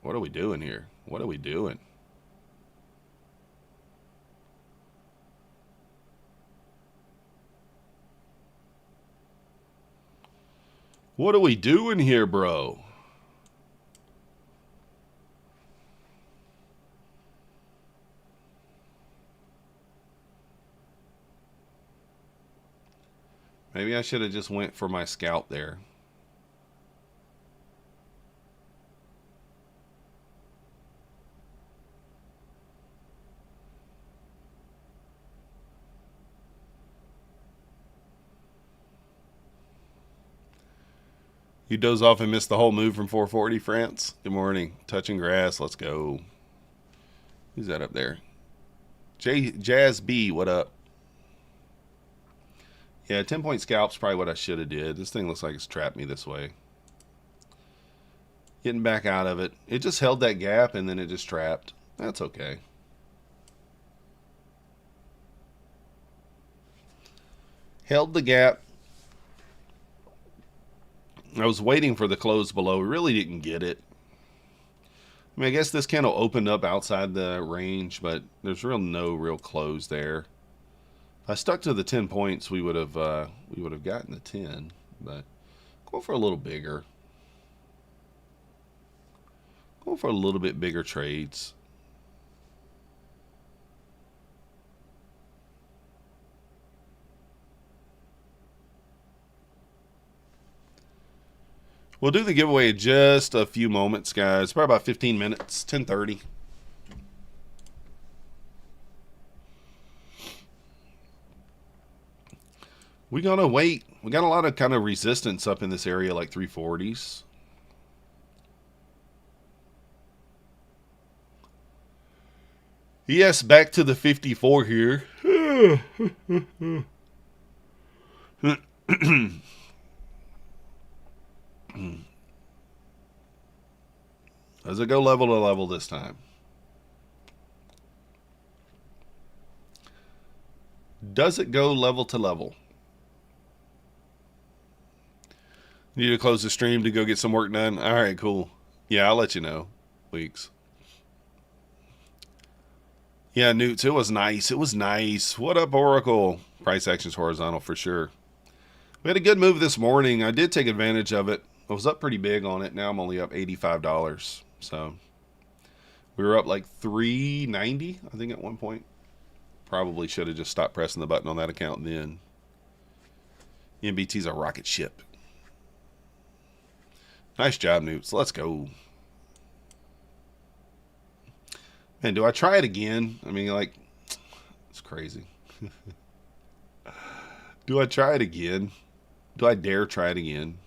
What are we doing here? What are we doing? What are we doing here, bro? Maybe I should have just went for my scalp there. You doze off and miss the whole move from 440, France. Good morning. Touching grass. Let's go. Who's that up there? Jazz B, what up? Yeah, 10-point scalp's probably what I should have did. This thing looks like it's trapped me this way. Getting back out of it. It just held that gap and then it just trapped. That's okay. Held the gap. I was waiting for the close below. We really didn't get it. I mean, I guess this candle opened up outside the range, but there's no real close there. If I stuck to the 10 points, we would have gotten the 10. But go for a little bigger. Go for a little bit bigger trades. We'll do the giveaway in just a few moments, guys. Probably about 15 minutes, 10:30. We're going to wait. We got a lot of kind of resistance up in this area, like 340s. Yes, back to the 54 here. Does it go level to level this time? Does it go level to level? Need to close the stream to go get some work done? All right, cool. Yeah, I'll let you know. Weeks. Yeah, Newts, it was nice. It was nice. What up, Oracle? Price action's horizontal for sure. We had a good move this morning. I did take advantage of it. I was up pretty big on it. Now I'm only up $85. So we were up like $3.90, I think, at one point. Probably should have just stopped pressing the button on that account then. NBT's a rocket ship. Nice job, Newts. Let's go. Man, do I try it again? I mean, like, it's crazy. Do I try it again? Do I dare try it again?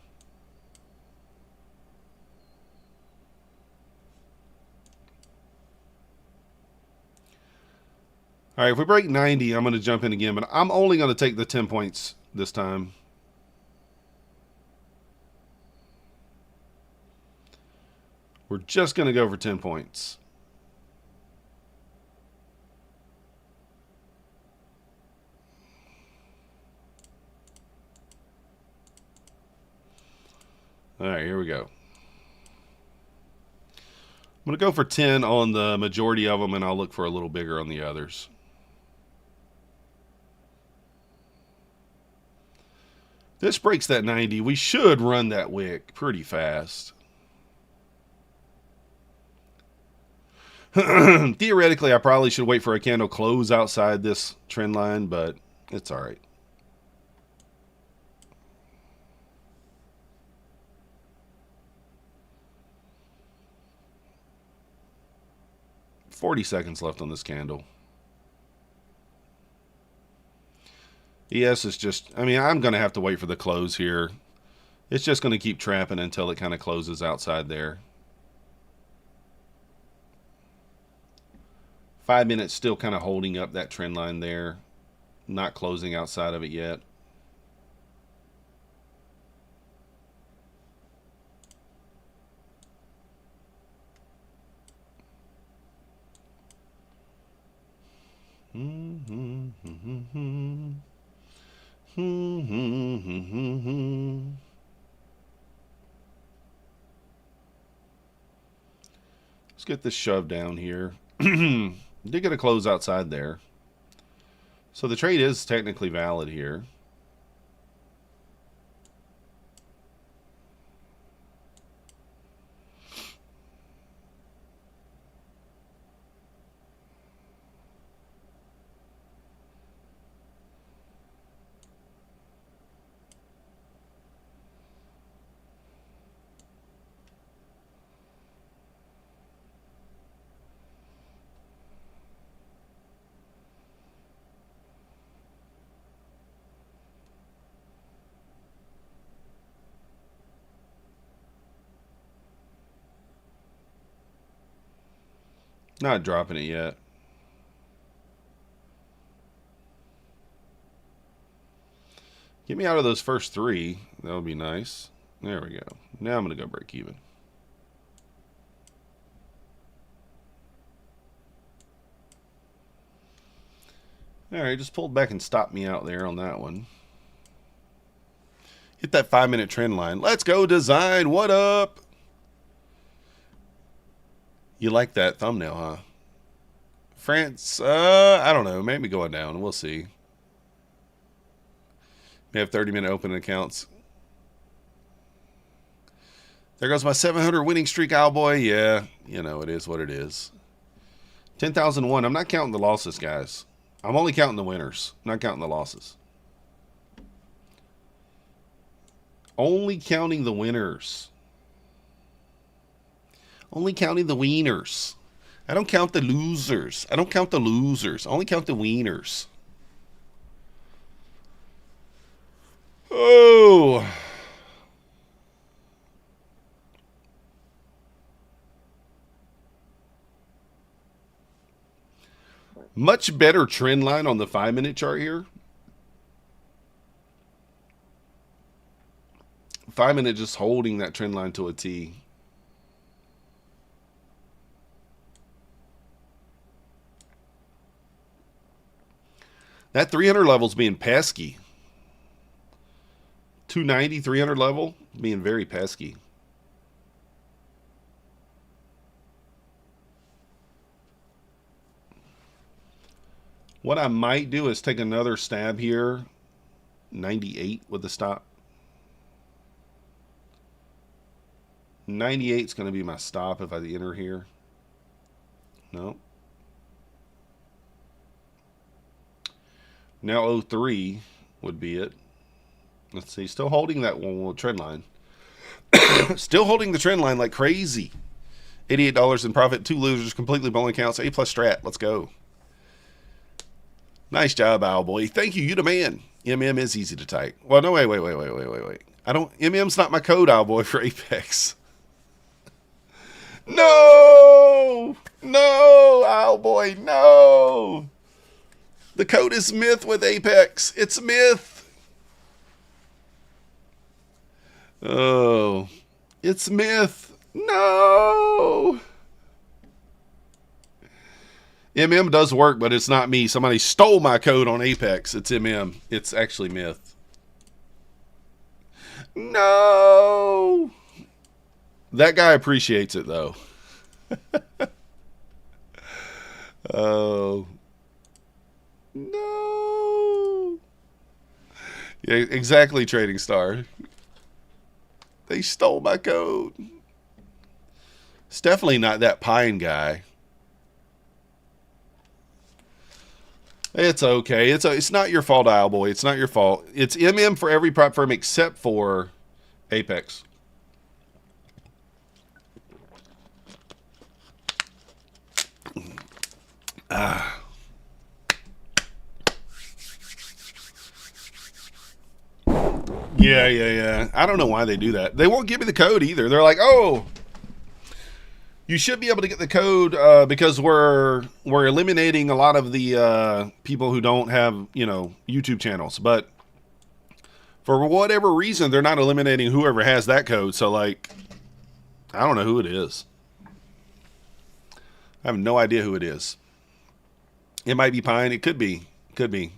All right, if we break 90, I'm going to jump in again, but I'm only going to take the 10 points this time. We're We're just going to go for 10 points. All right, here we go. I'm going to go for 10 on the majority of them, and I'll look for a little bigger on the others. This breaks that 90. We should run that wick pretty fast. Theoretically, I probably should wait for a candle close outside this trend line, but it's all right. $40 seconds left on this candle. ES is just, I mean, I'm going to have to wait for the close here. It's just going to keep trapping until it kind of closes outside there. 5 minutes still kind of holding up that trend line there. Not closing outside of it yet. Let's get this shoved down here. Did get a close outside there. So the trade is technically valid here. Not dropping it yet. Get me out of those first three. That would be nice. There we go. Now I'm going to go break even. Alright, just pulled back and stopped me out there on that one. Hit that 5-minute trend line. Let's go, design. What up? You like that thumbnail, huh? France, I don't know. Maybe going down. We'll see. We have 30-minute open accounts. There goes my 700 winning streak, Owlboy. Yeah, you know, it is what it is. 10,001. I'm not counting the losses, guys. I'm only counting the winners. I'm not counting the losses. Only counting the winners. Only counting the wieners. I don't count the losers. I don't count the losers. I only count the wieners. Oh. Much better trend line on the 5-minute chart here. 5-minute just holding that trend line to a T. That 300 level's being pesky. 290, 300 level being very pesky. What I might do is take another stab here. 98 with the stop. 98 is going to be my stop if I enter here. No. Now 03 would be it. Let's see. Still holding that one trend line. Still holding the trend line like crazy. $88 in profit. 2 losers. Completely bowling accounts. A+ strat. Let's go. Nice job, Owlboy. Thank you. You the man. MM is easy to type. Well, no, wait. I don't. MM's not my code, Owlboy, for Apex. No! No, Owlboy, no! The code is myth with Apex. It's myth. Oh, it's myth. No. MM does work, but it's not me. Somebody stole my code on Apex. It's MM. It's actually Myth. No. That guy appreciates it, though. Oh. No. Yeah, exactly, Trading Star. They stole my code. It's definitely not that Pine guy. It's okay. It's not your fault, Owlboy. It's not your fault. It's MM for every prop firm except for Apex. Ah. Yeah. I don't know why they do that. They won't give me the code either. They're like, oh, you should be able to get the code because we're eliminating a lot of the people who don't have, YouTube channels. But for whatever reason, they're not eliminating whoever has that code. So, like, I don't know who it is. I have no idea who it is. It might be Pine. It could be. Could be.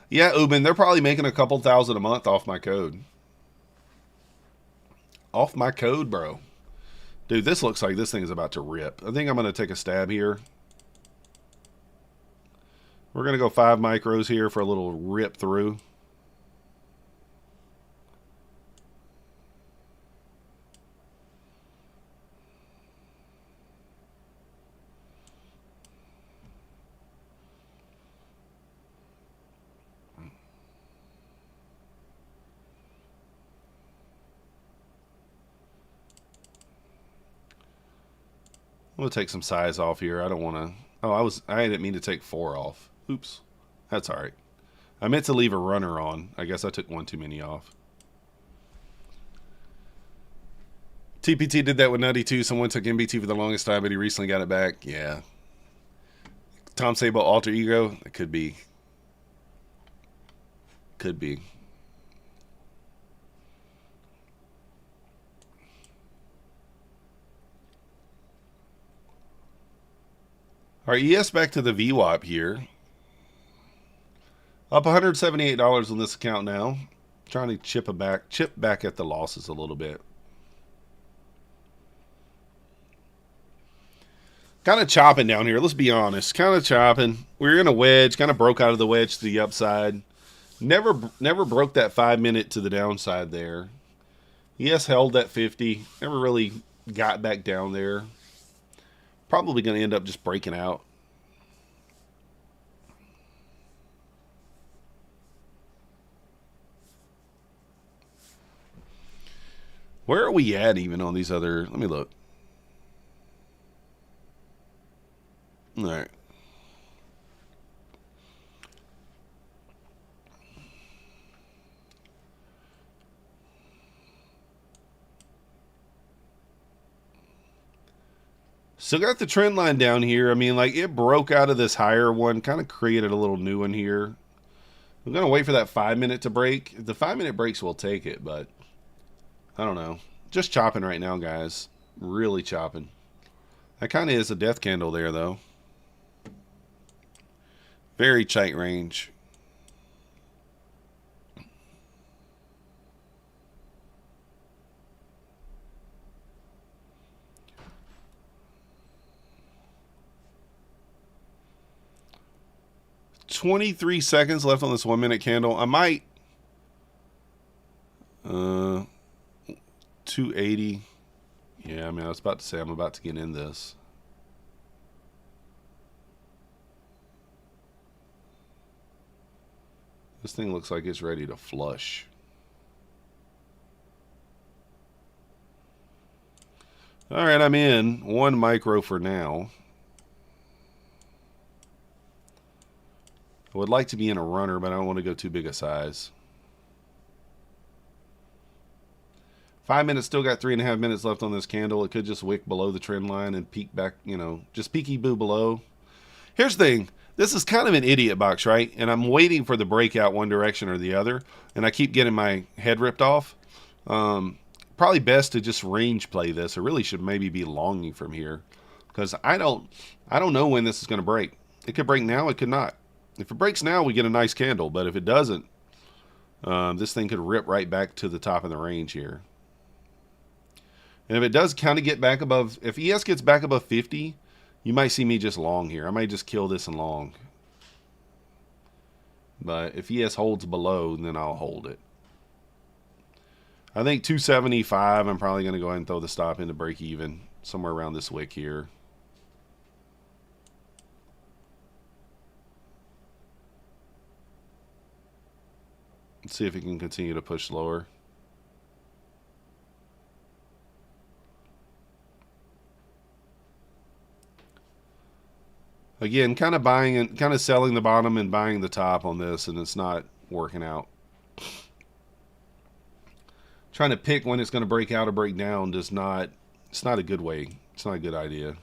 Yeah, Ubin, they're probably making a couple thousand a month off my code. Off my code, bro. Dude, this looks like this thing is about to rip. I think I'm going to take a stab here. We're going to go 5 micros here for a little rip through. I'm going to take some size off here. I don't want to... Oh, I didn't mean to take 4 off. Oops. That's all right. I meant to leave a runner on. I guess I took 1 too many off. TPT did that with Nutty too. Someone took MBT for the longest time, but he recently got it back. Yeah. Tom Sable alter ego? It could be. Could be. All right, ES back to the VWAP here. Up $178 on this account now. Trying to chip back at the losses a little bit. Kind of chopping down here. Let's be honest. Kind of chopping. We were in a wedge. Kind of broke out of the wedge to the upside. Never broke that 5-minute to the downside there. ES held that 50. Never really got back down there. Probably going to end up just breaking out. Where are we at even on these other... Let me look. All right. Still got the trend line down here. I mean, like, it broke out of this higher one, kind of created a little new one here. I'm going to wait for that 5-minute to break. If the 5-minute breaks, we'll take it, but I don't know. Just chopping right now, guys. Really chopping. That kind of is a death candle there, though. Very tight range. $23 seconds left on this 1-minute candle. I might 280. Yeah, I mean, I was about to say I'm about to get in this. This thing looks like it's ready to flush. All right, I'm in 1 micro for now. I would like to be in a runner, but I don't want to go too big a size. 5 minutes, still got 3.5 minutes left on this candle. It could just wick below the trend line and peek back, just peeky boo below. Here's the thing. This is kind of an idiot box, right? And I'm waiting for the breakout one direction or the other, and I keep getting my head ripped off. probably best to just range play this. I really should maybe be longing from here because I don't know when this is going to break. It could break now, it could not. If it breaks now, we get a nice candle, but if it doesn't, this thing could rip right back to the top of the range here. And if it does kind of get back above, if ES gets back above 50, you might see me just long here. I might just kill this and long. But if ES holds below, then I'll hold it. I think 275, I'm probably going to go ahead and throw the stop into break even. Somewhere around this wick here. Let's see if it can continue to push lower. Again, kind of buying and kind of selling the bottom and buying the top on this, and it's not working out. Trying to pick when it's going to break out or break down does not, it's not a good way. It's not a good idea.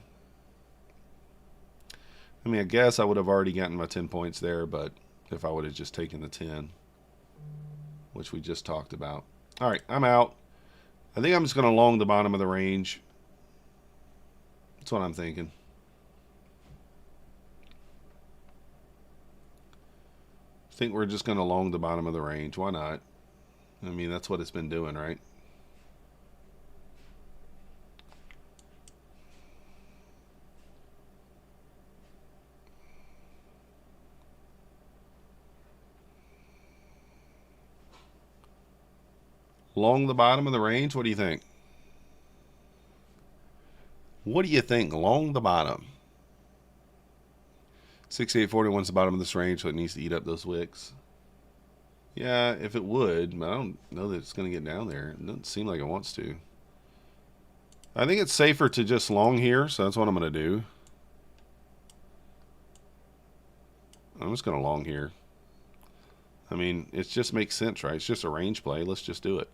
I mean, I guess I would have already gotten my 10 points there, but if I would have just taken the 10, which we just talked about. All right, I'm out. I think I'm just going to long the bottom of the range. That's what I'm thinking. I think we're just going to long the bottom of the range. Why not? I mean, that's what it's been doing, right? Long the bottom of the range? What do you think? What do you think? Long the bottom. 6841's the bottom of this range, so it needs to eat up those wicks. Yeah, if it would, but I don't know that it's going to get down there. It doesn't seem like it wants to. I think it's safer to just long here, so that's what I'm going to do. I'm just going to long here. I mean, it just makes sense, right? It's just a range play. Let's just do it.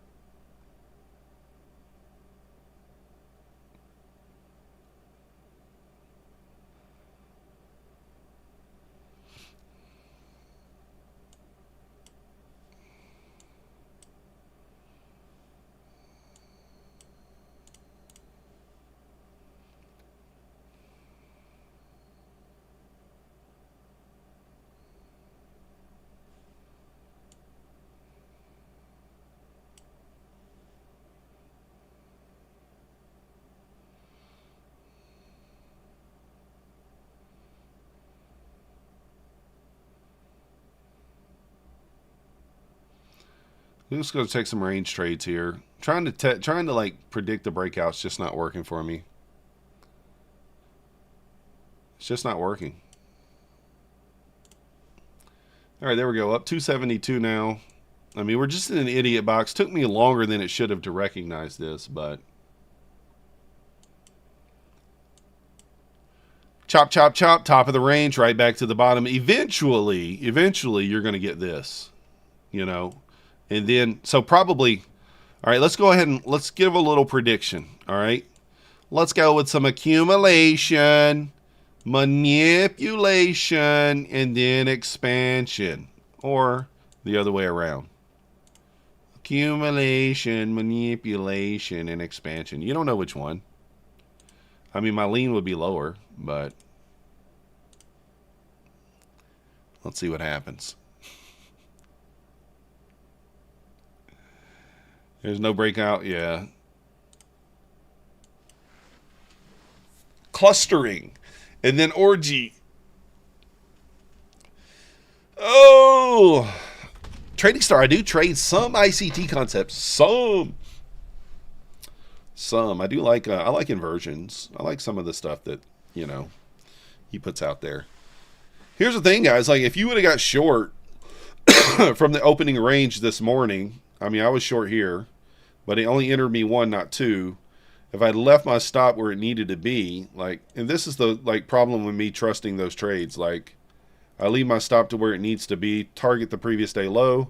I'm just going to take some range trades here. Trying to like predict the breakout's just not working for me. It's just not working. All right, there we go. Up 272 now. I mean, we're just in an idiot box. Took me longer than it should have to recognize this, but chop, chop, chop. Top of the range, right back to the bottom. Eventually, you're going to get this, you know. And then, so probably, all right, let's go ahead and let's give a little prediction, all right? Let's go with some accumulation, manipulation, and then expansion, or the other way around. Accumulation, manipulation, and expansion. You don't know which one. I mean, my lean would be lower, but let's see what happens. There's no breakout, yeah. Clustering. And then orgy. Oh! Trading Star, I do trade some ICT concepts. Some. I do like, I like inversions. I like some of the stuff that, you know, he puts out there. Here's the thing, guys. Like, if you would have got short from the opening range this morning, I mean, I was short here, but it only entered me one, not two. If I left my stop where it needed to be, like, and this is the, like, problem with me trusting those trades. Like, I leave my stop to where it needs to be, target the previous day low,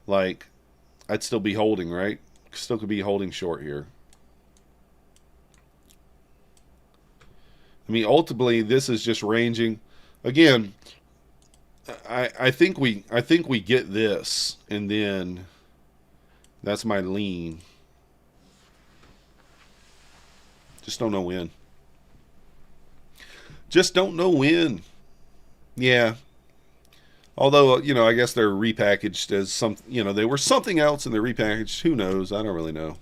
like, I'd still be holding, right? Still could be holding short here. I mean, ultimately, this is just ranging. Again, I think we get this, and then that's my lean. Just don't know when. Just don't know when. Yeah. Although, I guess they're repackaged as some, they were something else and they're repackaged. Who knows? I don't really know.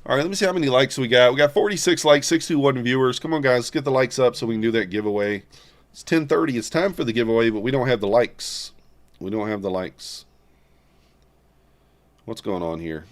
All right, let me see how many likes we got. We got 46 likes, 621 viewers. Come on, guys, let's get the likes up so we can do that giveaway. It's 10:30. It's time for the giveaway, but we don't have the likes. We don't have the likes. What's going on here?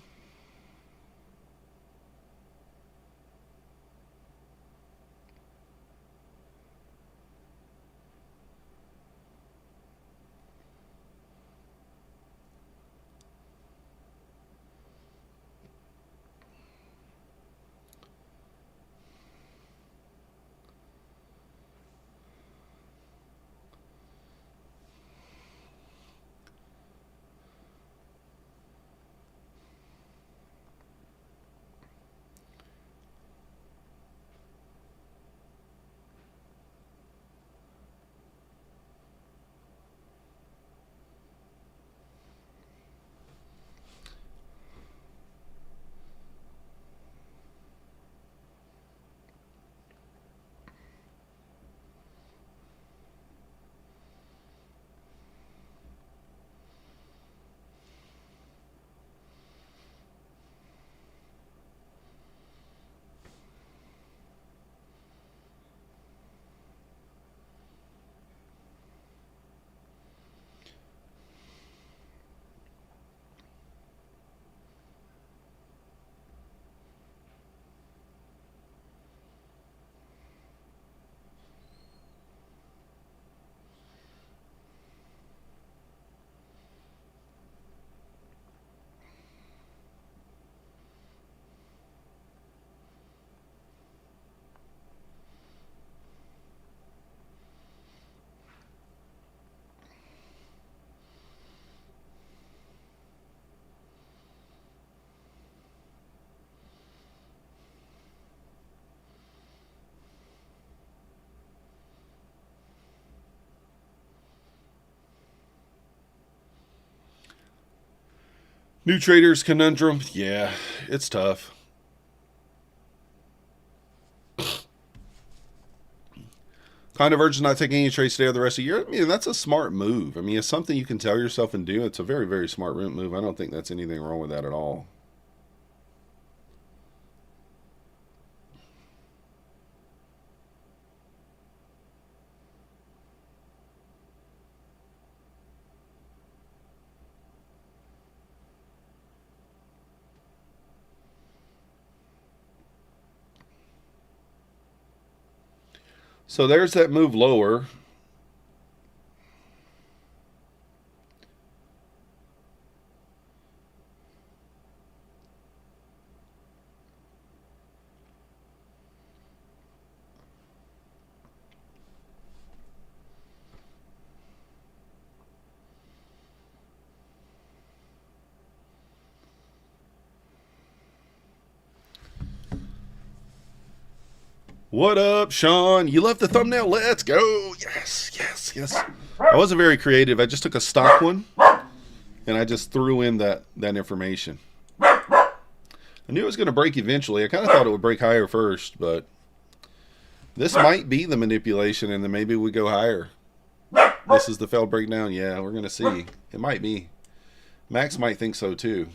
New traders conundrum. Yeah, it's tough. Kind of urgent not taking any trades today or the rest of the year. I mean, that's a smart move. I mean, it's something you can tell yourself and do. It's a very, very smart move. I don't think that's anything wrong with that at all. So there's that move lower. What up, Sean? You love the thumbnail? Let's go. Yes, yes, yes. I wasn't very creative. I just took a stock one and I just threw in that information. I knew it was going to break eventually. I kind of thought it would break higher first, but this might be the manipulation and then maybe we go higher. This is the failed breakdown. Yeah, we're going to see. It might be. Max might think so too.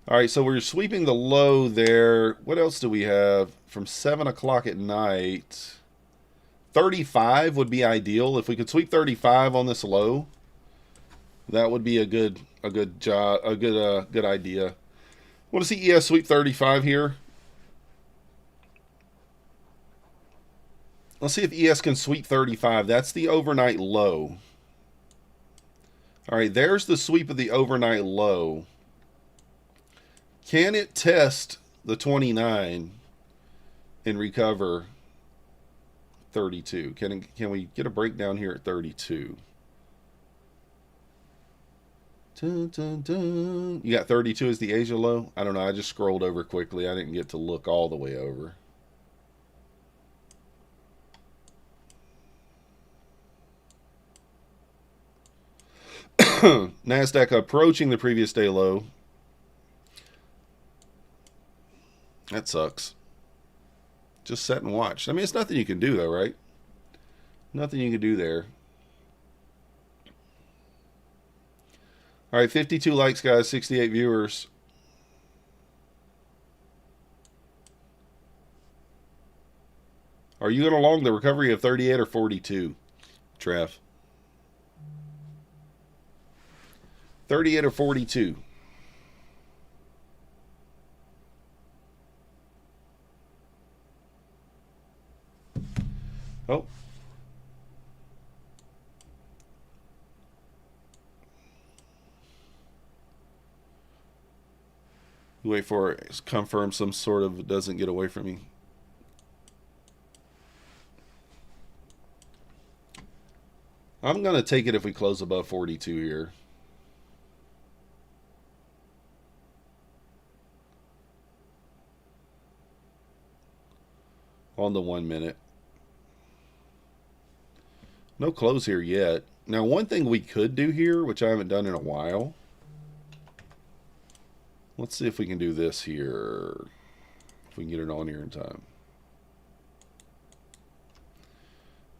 All right, so we're sweeping the low there. What else do we have from 7 o'clock at night? 35 would be ideal. If we could sweep 35 on this low, that would be a good idea. Want to see ES sweep 35 here? Let's see if ES can sweep 35. That's the overnight low. All right, there's the sweep of the overnight low. Can it test the 29 and recover 32? Can we get a breakdown here at 32? Dun, dun, dun. You got 32 as the Asia low? I don't know. I just scrolled over quickly. I didn't get to look all the way over. Nasdaq approaching the previous day low. That sucks. Just set and watch. I mean, it's nothing you can do, though, right? Nothing you can do there. All right, 52 likes, guys, 68 viewers. Are you going along the recovery of 38 or 42, Trev? 38 or 42? Oh. Wait for it. Confirm some sort of doesn't get away from me. I'm going to take it if we close above 42 here. On the 1 minute. No close here yet. Now, one thing we could do here, which I haven't done in a while. Let's see if we can do this here. If we can get it on here in time.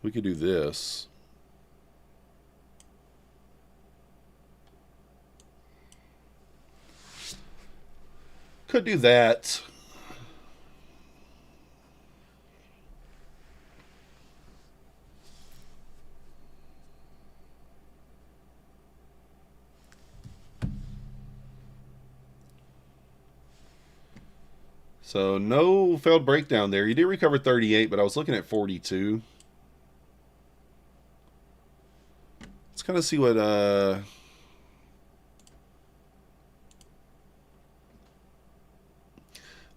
We could do this. Could do that. So no failed breakdown there. You did recover 38, but I was looking at 42. Let's kind of see what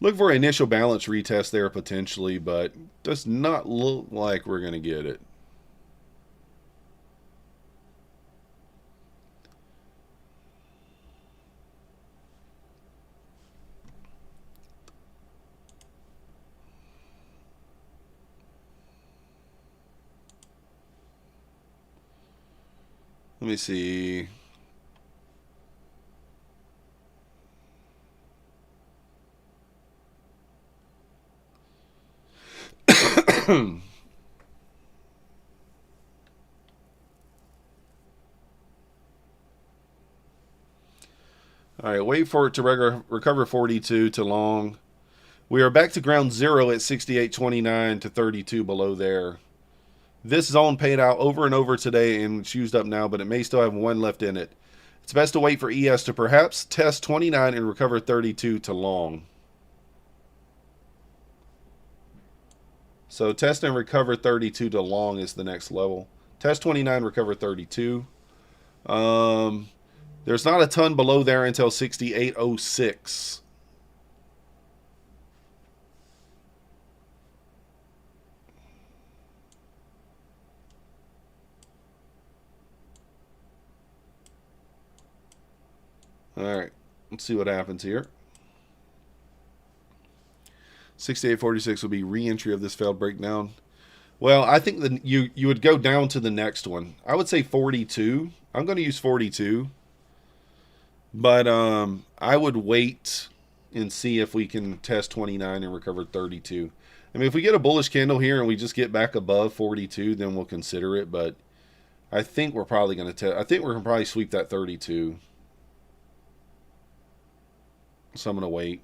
look for an initial balance retest there potentially, but does not look like we're going to get it. Let me see. All right, wait for it to recover 42 to long. We are back to ground zero at 68.29 to 32 below there. This zone paid out over and over today and it's used up now, but it may still have one left in it. It's best to wait for ES to perhaps test 29 and recover 32 to long. So test and recover 32 to long is the next level. Test 29, recover 32. There's not a ton below there until 68.06. All right, let's see what happens here. 68.46 will be re-entry of this failed breakdown. Well, I think that you would go down to the next one. I would say 42. I'm going to use 42. But I would wait and see if we can test 29 and recover 32. I mean, if we get a bullish candle here and we just get back above 42, then we'll consider it. But I think we're probably going to test. I think we're going to probably sweep that 32. So I'm going to wait.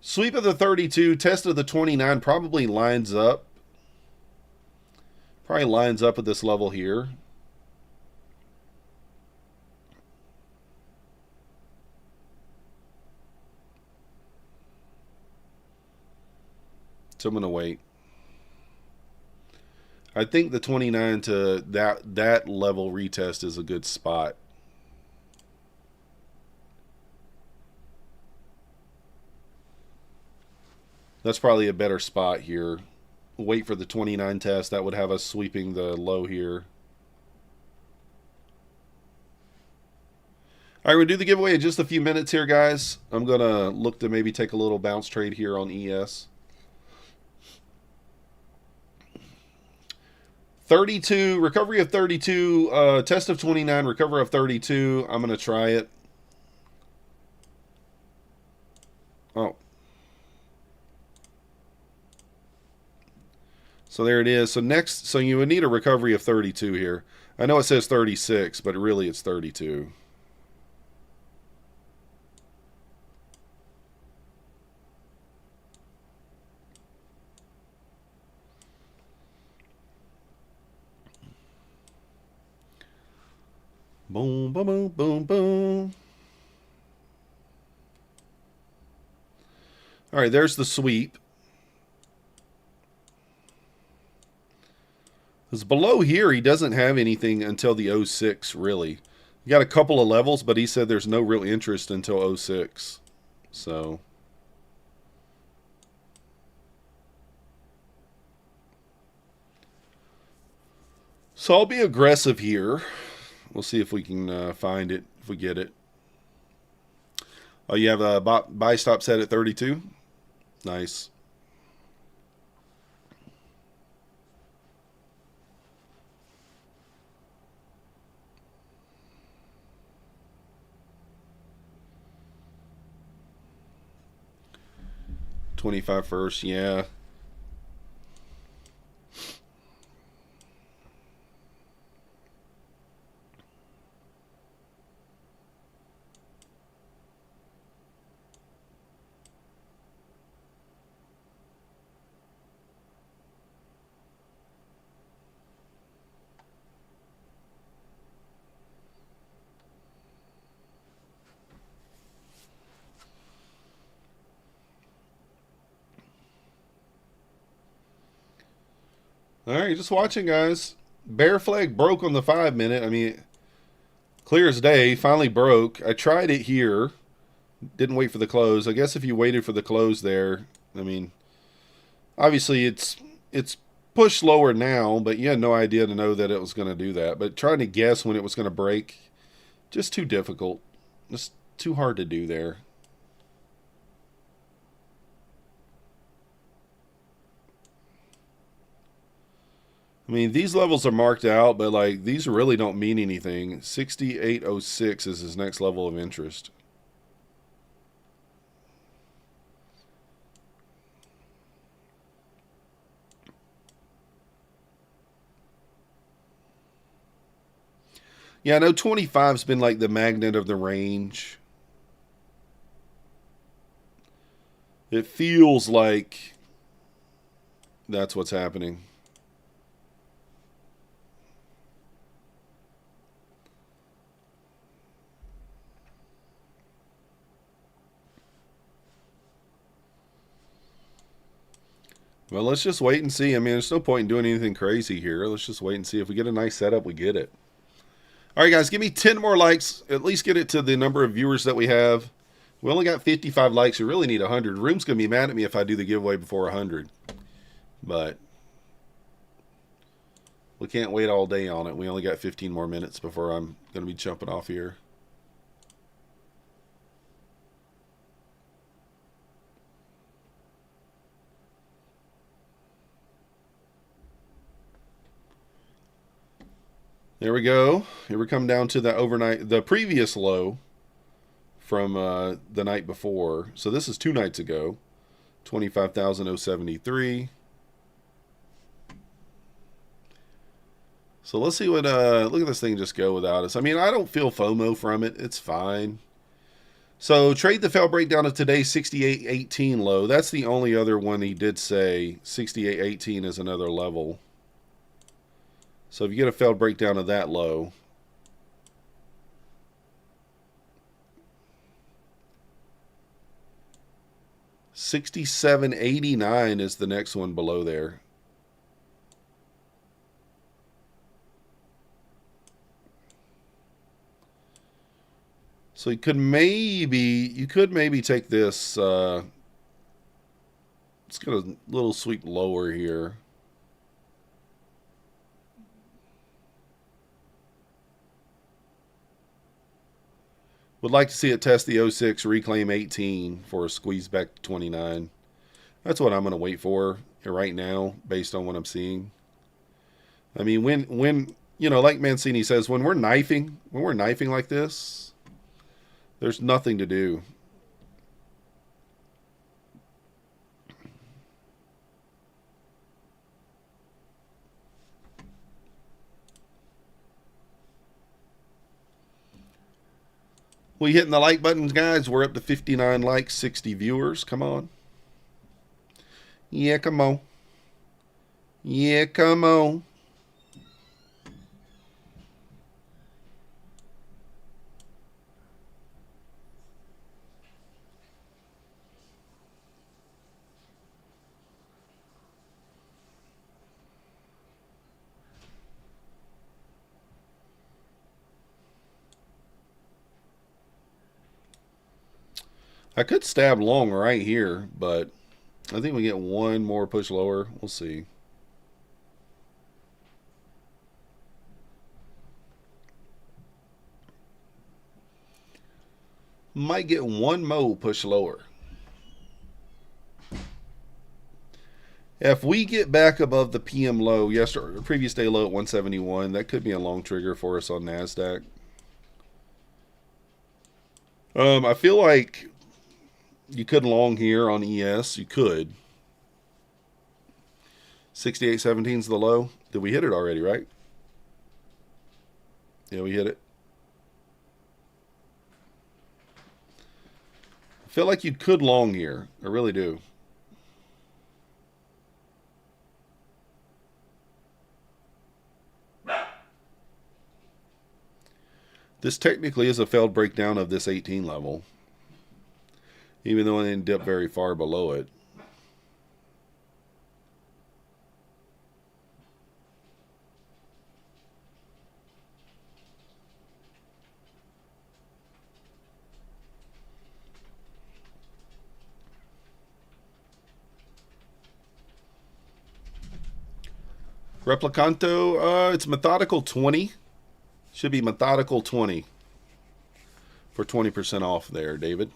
Sweep of the 32, test of the 29 probably lines up. Probably lines up at this level here. So I'm going to wait. I think the 29 to that level retest is a good spot. That's probably a better spot here. Wait for the 29 test. That would have us sweeping the low here. All right, we'll do the giveaway in just a few minutes here, guys. I'm going to look to maybe take a little bounce trade here on ES. 32, recovery of 32, test of 29, recovery of 32. I'm going to try it. Oh. So there it is. So next, so you would need a recovery of 32 here. I know it says 36, but really it's 32. Boom, boom, boom, boom, boom. All right, there's the sweep. Because below here, he doesn't have anything until the 06, really. He got a couple of levels, but he said there's no real interest until 06. So I'll be aggressive here. We'll see if we can find it, if we get it. Oh, you have a buy stop set at 32? Nice. $25 first, yeah. All right, just watching, guys. Bear flag broke on the 5-minute. I mean, clear as day. Finally broke. I tried it here. Didn't wait for the close. I guess if you waited for the close there, I mean, obviously it's pushed lower now, but you had no idea to know that it was going to do that. But trying to guess when it was going to break, just too difficult. Just too hard to do there. I mean, these levels are marked out, but like these really don't mean anything. 6806 is his next level of interest. Yeah, I know 25's been like the magnet of the range. It feels like that's what's happening. Well, let's just wait and see. I mean, there's no point in doing anything crazy here. Let's just wait and see. If we get a nice setup, we get it. All right, guys, give me 10 more likes. At least get it to the number of viewers that we have. We only got 55 likes. We really need 100. Room's going to be mad at me if I do the giveaway before 100. But we can't wait all day on it. We only got 15 more minutes before I'm going to be jumping off here. There we go. Here we come down to the previous low from the night before. So this is 2 nights ago. 25,073. So let's see what, look at this thing just go without us. I mean, I don't feel FOMO from it. It's fine. So trade the fail breakdown of today's 68.18 low. That's the only other one he did say. 68.18 is another level. So if you get a failed breakdown of that low, $67.89 is the next one below there. So you could maybe take this. Let's get a little sweep lower here. Would like to see it test the 06, reclaim 18 for a squeeze back to 29. That's what I'm going to wait for right now, based on what I'm seeing. I mean, when you know, like Mancini says, when we're knifing like this, there's nothing to do. We hitting the like buttons, guys. We're up to 59 likes, 60 viewers. Come on. Yeah, come on. Yeah, come on. I could stab long right here, but I think we get one more push lower. We'll see. Might get one more push lower. If we get back above the PM low, yesterday, previous day low at 171, that could be a long trigger for us on Nasdaq. I feel like you could long here on ES. You could. 68.17 is the low. Did we hit it already, right? Yeah, we hit it. I feel like you could long here. I really do. This technically is a failed breakdown of this 18 level, even though it didn't dip very far below it. Replicanto, it's methodical 20. Should be methodical 20 for 20% off there, David.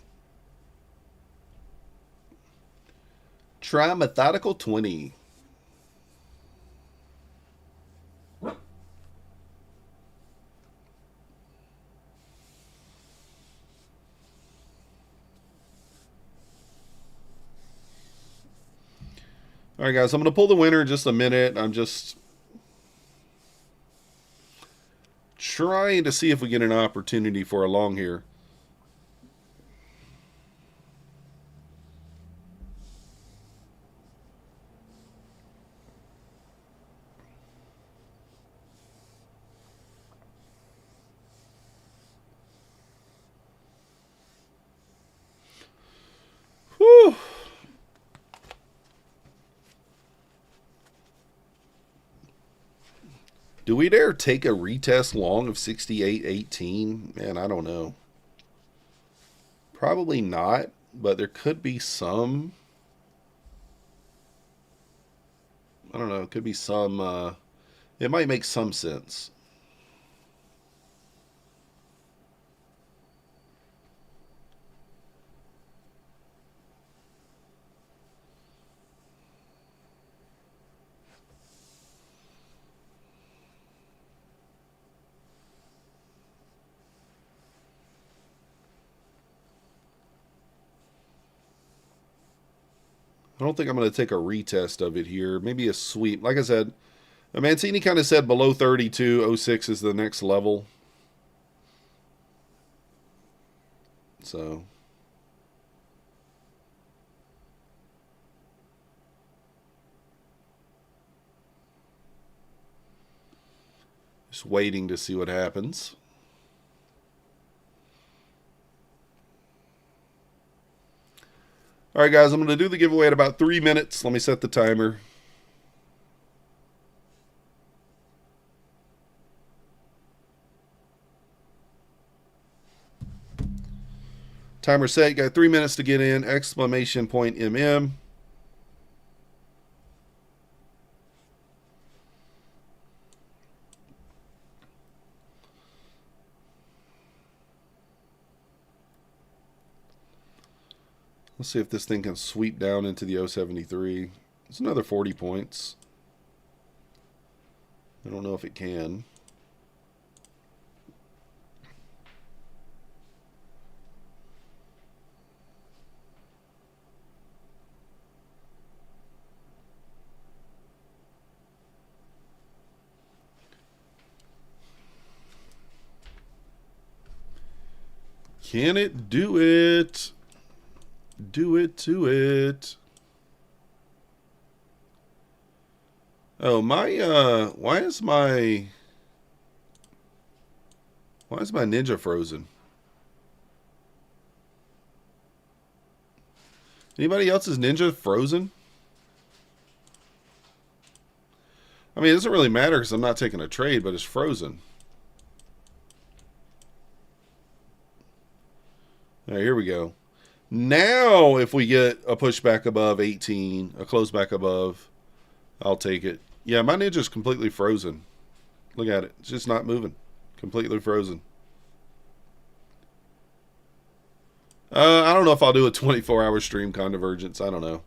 Try methodical 20. All right, guys, I'm going to pull the winner in just a minute. I'm just trying to see if we get an opportunity for a long here. Whew. Do we dare take a retest long of 68.18? Man, I don't know. Probably not, but there could be some. I don't know. It could be some. It might make some sense. I don't think I'm going to take a retest of it here. Maybe a sweep. Like I said, Mancini kind of said below 32.06 is the next level. So just waiting to see what happens. All right, guys, I'm going to do the giveaway in about 3 minutes. Let me set the timer. Timer set. Got 3 minutes to get in. Exclamation point MM. Let's see if this thing can sweep down into the 073. It's another 40 points. I don't know if it can. Can it do it? Do it to it. Oh, why is my ninja frozen? Anybody else's ninja frozen? I mean, it doesn't really matter because I'm not taking a trade, but it's frozen. All right, here we go. Now, if we get a pushback above 18, a close back above, I'll take it. Yeah, my ninja's completely frozen. Look at it. It's just not moving. Completely frozen. I don't know if I'll do a 24-hour stream convergence. I don't know.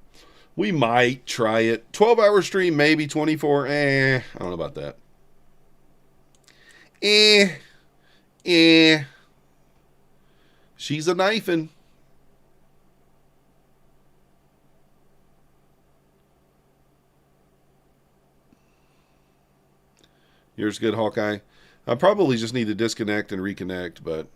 We might try it. 12-hour stream, maybe. 24, I don't know about that. She's a knifing. Yours good, Hawkeye. I probably just need to disconnect and reconnect, but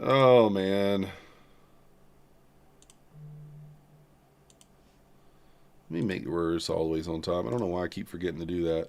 oh man. Let me make yours always on top. I don't know why I keep forgetting to do that.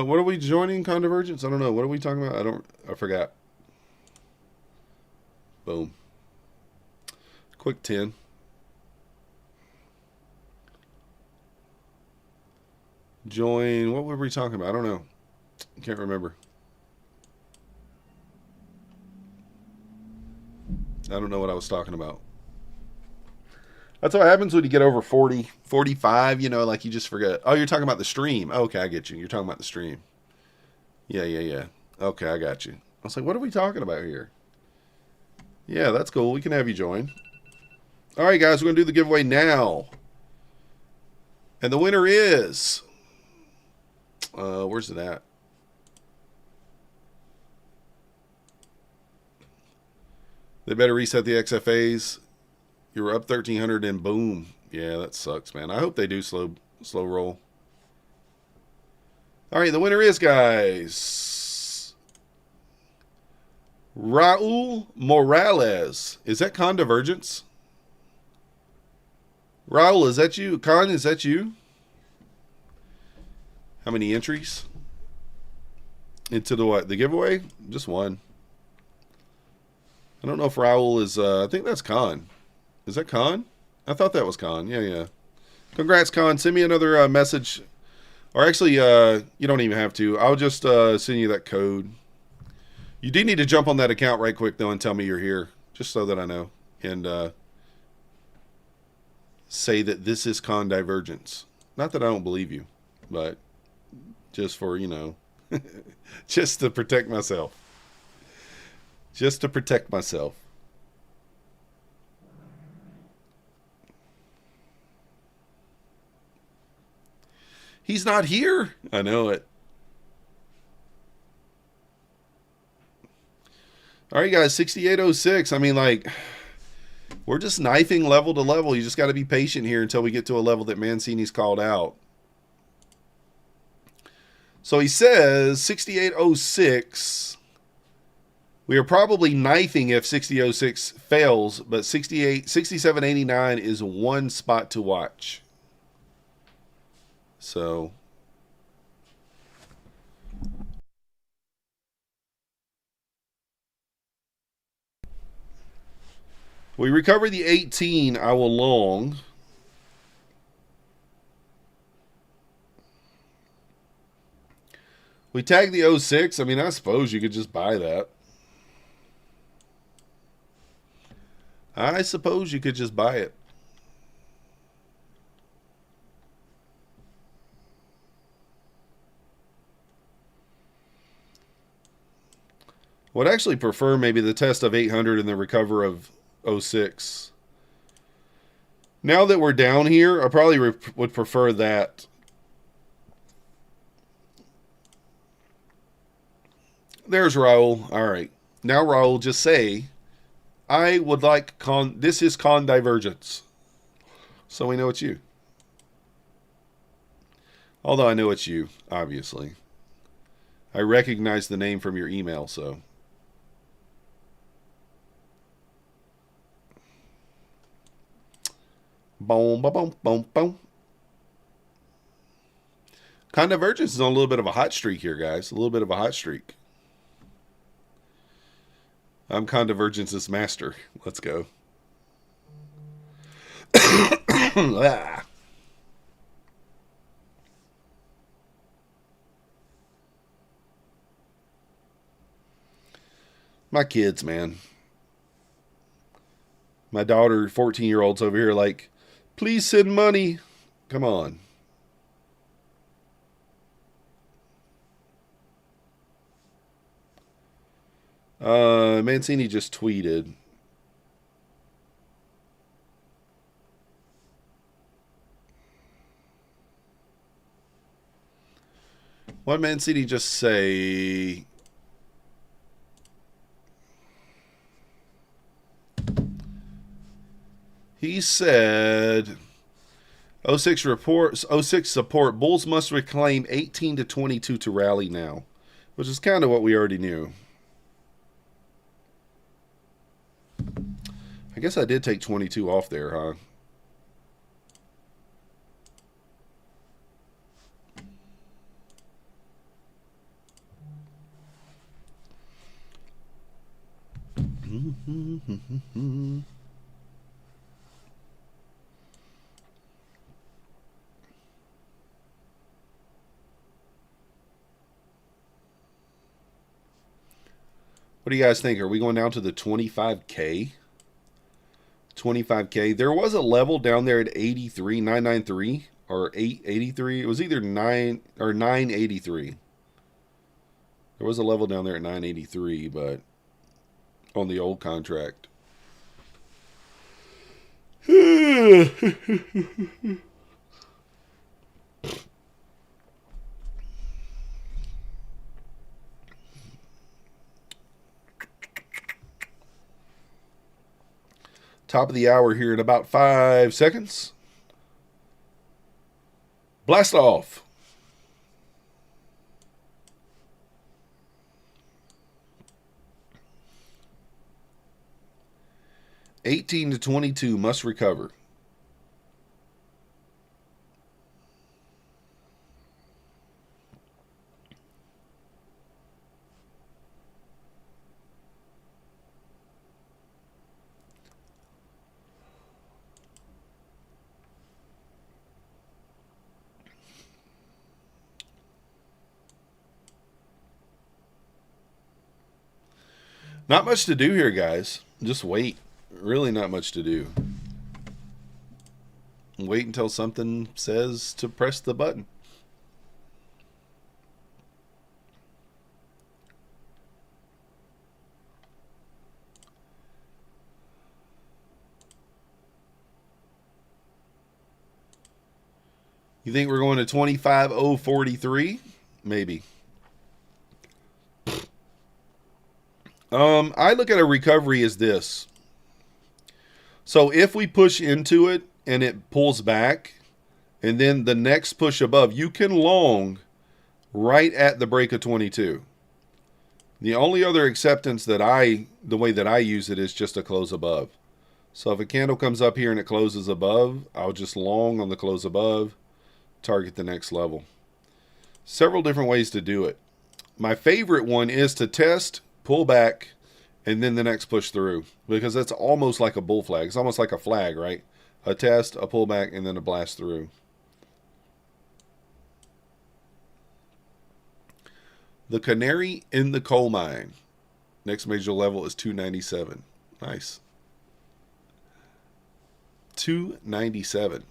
What are we joining convergence? I don't know. What are we talking about? I forgot. Boom. Quick 10. Join. What were we talking about? I don't know. Can't remember. I don't know what I was talking about. That's what happens when you get over 40, 45, you know, like you just forget. Oh, you're talking about the stream. Oh, okay, I get you. You're talking about the stream. Yeah. Okay, I got you. I was like, what are we talking about here? Yeah, that's cool. We can have you join. All right, guys, we're going to do the giveaway now. And the winner is... where's it at? They better reset the XFAs. You were up 1,300 and boom. Yeah, that sucks, man. I hope they do slow roll. All right, the winner is, guys, Raul Morales. Is that Con Divergence? Raul, is that you? Con, is that you? How many entries? Into the what? The giveaway? Just one. I don't know if Raul is... I think that's Con. Is that Con? I thought that was Con. Yeah. Congrats, Con. Send me another message. Or actually, you don't even have to. I'll just send you that code. You do need to jump on that account right quick, though, and tell me you're here. Just so that I know. And say that this is Con Divergence. Not that I don't believe you. But just for, you know, just to protect myself. Just to protect myself. He's not here. I know it. All right, guys, 6806. I mean, like, we're just knifing level to level. You just got to be patient here until we get to a level that Mancini's called out. So he says 6806. We are probably knifing if 6006 fails, but 6789 is one spot to watch. So We recover the 18, I will long. We tag the 06. I mean, I suppose you could just buy that. I suppose you could just buy it. Would actually prefer maybe the test of 800 and the recover of 06. Now that we're down here, I probably would prefer that. There's Raul. All right. Now, Raul, just say, I would like this is con divergence. So we know it's you. Although I know it's you, obviously. I recognize the name from your email, so. Boom, boom, boom, boom, boom. Con divergence is on a little bit of a hot streak here, guys. A little bit of a hot streak. I'm Convergence's master. Let's go. Ah. My kids, man. My daughter, 14-year-old's over here like, please send money. Come on. Mancini just tweeted. What did Mancini just say? He said, 06 reports, 06 support. Bulls must reclaim 18 to 22 to rally now, which is kind of what we already knew. I guess I did take 22 off there, huh? What do you guys think? Are we going down to the 25K? 25K. There was a level down there at 83, 993 or 883. It was either 9 or 983. There was a level down there at 983, but on the old contract. Top of the hour here in about 5 seconds. Blast off. $18 to $22 must recover. Not much to do here, guys. Just wait. Really not much to do. Wait until something says to press the button. You think we're going to 25.043? Maybe. I look at a recovery as this. So if we push into it and it pulls back, and then the next push above, you can long right at the break of 22. The only other acceptance that the way that I use it is just a close above. So if a candle comes up here and it closes above, I'll just long on the close above, target the next level. Several different ways to do it. My favorite one is to test, pull back, and then the next push through, because that's almost like a bull flag. It's almost like a flag, right? A test, a pullback, and then a blast through. The canary in the coal mine. Next major level is 297. Nice. 297.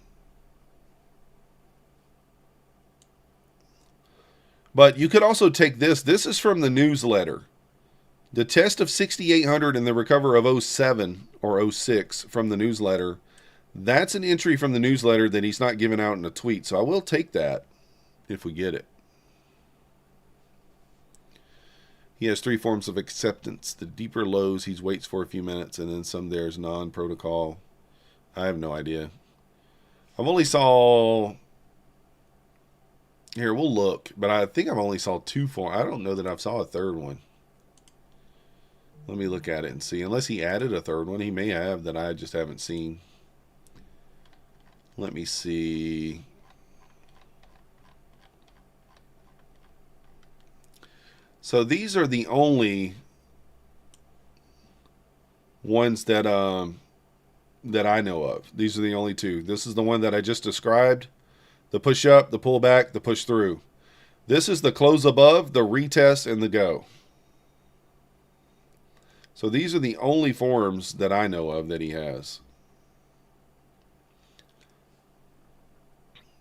But you could also take this. This is from the newsletter. The test of 6,800 and the recover of 07 or 06 from the newsletter. That's an entry from the newsletter that he's not giving out in a tweet. So I will take that if we get it. He has 3 forms of acceptance. The deeper lows, he waits for a few minutes, and then some there's non-protocol. I have no idea. I've only saw... Here, we'll look. But I think I've only saw 2 forms. I don't know that I've saw a third one. Let me look at it and see. Unless he added a third one. He may have that I just haven't seen. Let me see. So these are the only ones that that I know of. These are the only 2. This is the one that I just described. The push up, the pull back, the push through. This is the close above, the retest, and the go. So these are the only forms that I know of that he has.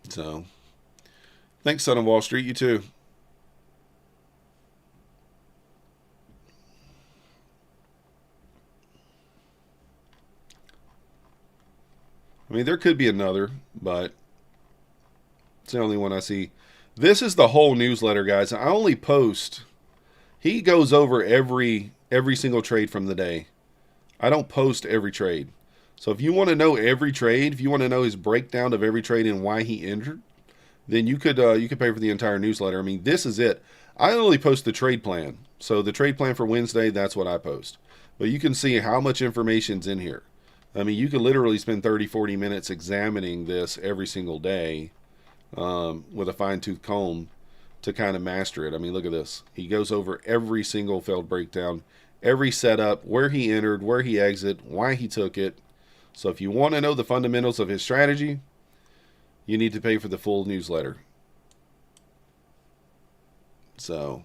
So, thanks, Son of Wall Street. You too. I mean, there could be another, but it's the only one I see. This is the whole newsletter, guys. I only post. He goes over every single trade from the day. I don't post every trade. So if you want to know every trade, if you want to know his breakdown of every trade and why he entered, then you could pay for the entire newsletter. I mean, this is it. I only post the trade plan. So the trade plan for Wednesday, that's what I post. But you can see how much information's in here. I mean, you could literally spend 30, 40 minutes examining this every single day with a fine-tooth comb to kind of master it. I mean, look at this. He goes over every single failed breakdown, every setup, where he entered, where he exited, why he took it. So if you want to know the fundamentals of his strategy, you need to pay for the full newsletter. So...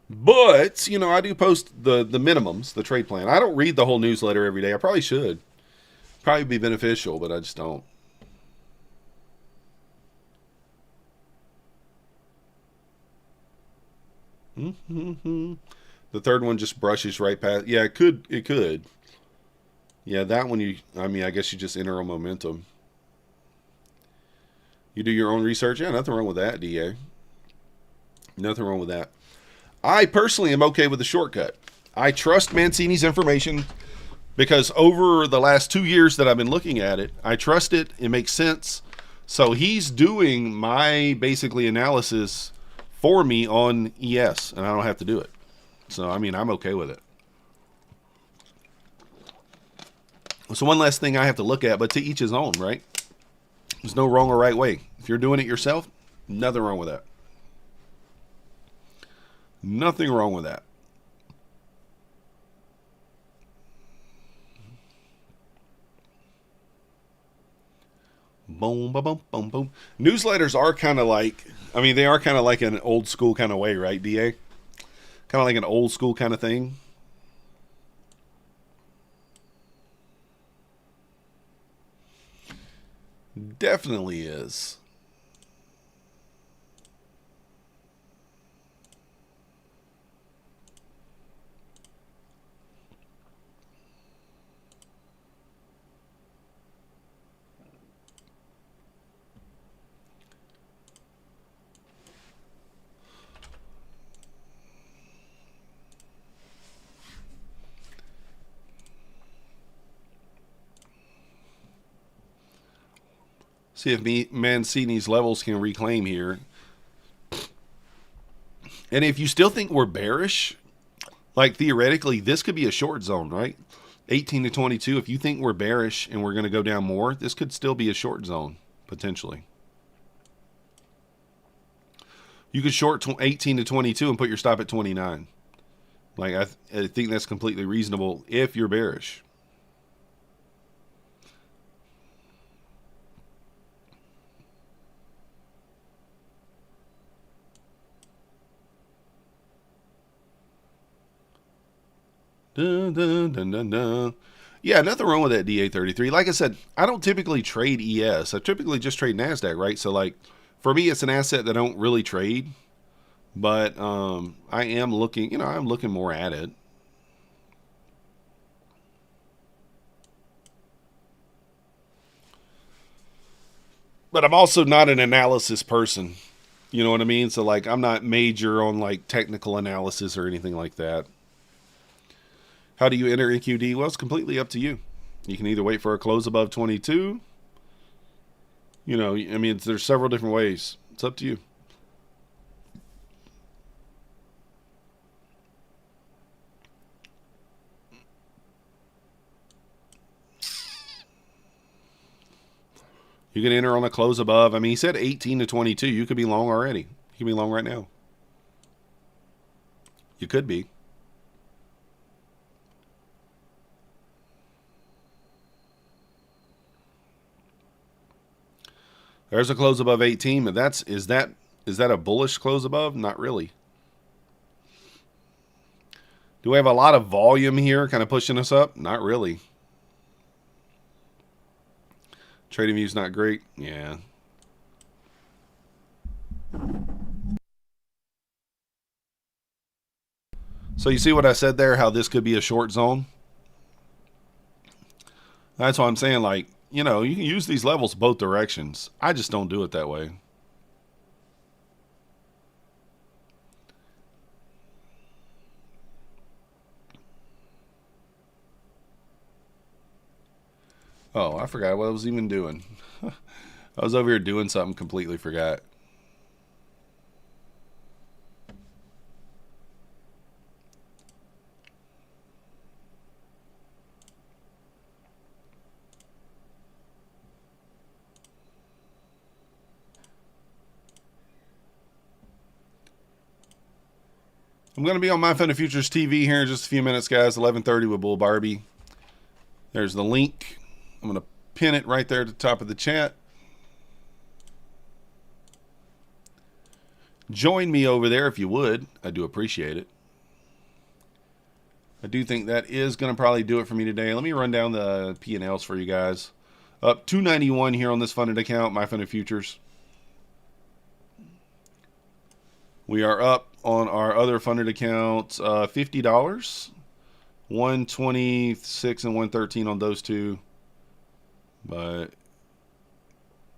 But, you know, I do post the minimums, the trade plan. I don't read the whole newsletter every day. I probably should. Probably be beneficial, but I just don't. The third one just brushes right past. Yeah, it could. It could. Yeah, that one I mean, I guess you just enter on momentum. You do your own research. Yeah, nothing wrong with that, DA. Nothing wrong with that. I personally am okay with the shortcut. I trust Mancini's information because over the last 2 years that I've been looking at it, I trust it. It makes sense. So he's doing my basically analysis for me on ES, and I don't have to do it. So, I mean, I'm okay with it. So one last thing I have to look at, but to each his own, right? There's no wrong or right way. If you're doing it yourself, nothing wrong with that. Nothing wrong with that. Boom, boom, boom, boom, boom. Newsletters are kind of like, I mean, they are kind of like an old school kind of way, right, DA? Kind of like an old school kind of thing. Definitely is. See if Mancini's levels can reclaim here. And if you still think we're bearish, like theoretically, this could be a short zone, right? 18 to 22. If you think we're bearish and we're going to go down more, this could still be a short zone, potentially. You could short 18 to 22 and put your stop at 29. Like, I think that's completely reasonable if you're bearish. Dun, dun, dun, dun, dun. Yeah, nothing wrong with that DA33. Like I said, I don't typically trade ES. I typically just trade Nasdaq, right? So, like, for me, it's an asset that I don't really trade. But I am looking, you know, I'm looking more at it. But I'm also not an analysis person. You know what I mean? So, like, I'm not major on, like, technical analysis or anything like that. How do you enter NQD? Well, it's completely up to you. You can either wait for a close above 22. You know, I mean, there's several different ways. It's up to you. You can enter on a close above. I mean, he said 18 to 22. You could be long already. You could be long right now. You could be. There's a close above 18, but is that a bullish close above? Not really. Do we have a lot of volume here kind of pushing us up? Not really. Trading view's not great. Yeah. So you see what I said there, how this could be a short zone? That's what I'm saying. Like, you know, you can use these levels both directions. I just don't do it that way. Oh, I forgot what I was even doing. I was over here doing something, completely forgot. I'm going to be on My Fun of Futures TV here in just a few minutes, guys. 11:30 with Bull Barbie. There's the link. I'm going to pin it right there at the top of the chat. Join me over there if you would. I do appreciate it. I do think that is going to probably do it for me today. Let me run down the P&Ls for you guys. Up 291 here on this funded account, My Fun of Futures. We are up on our other funded accounts, $50, 126 and 113 on those two. But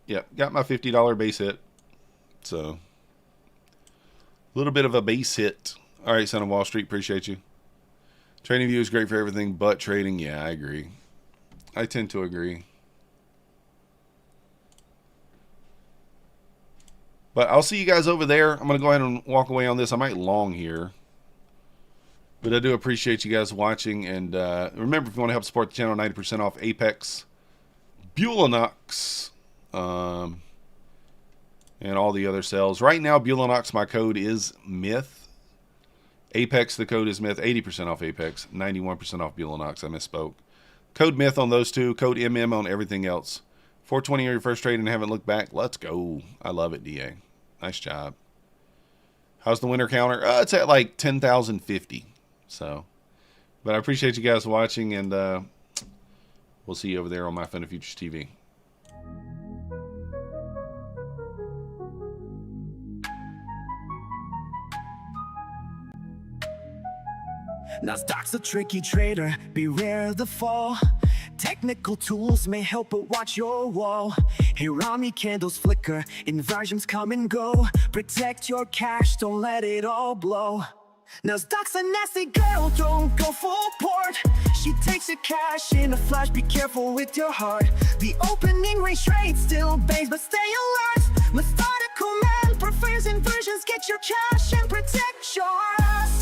yeah, got my $50 base hit. So a little bit of a base hit. All right, Son of Wall Street, appreciate you. Trading view is great for everything but trading. Yeah, I agree. I tend to agree. But I'll see you guys over there. I'm going to go ahead and walk away on this. I might long here. But I do appreciate you guys watching. And remember, if you want to help support the channel, 90% off Apex, Bulanox, and all the other sales. Right now, Bulanox, my code is Myth. Apex, the code is Myth. 80% off Apex, 91% off Bulanox. I misspoke. Code Myth on those two. Code MM on everything else. 420 on your first trade and haven't looked back. Let's go. I love it, DA. Nice job. How's the winner counter? It's at like 10,050. So, but I appreciate you guys watching, and we'll see you over there on My Fun of Futures TV.
Nasdaq's a tricky trader, beware the fall. Technical tools may help, but watch your wall. Hirami candles flicker, inversions come and go. Protect your cash, don't let it all blow. Nasdaq's a nasty girl, don't go full port. She takes your cash in a flash, be careful with your heart. The opening range trade still bangs, but stay alert. Methodical man prefers inversions, get your cash and protect your ass.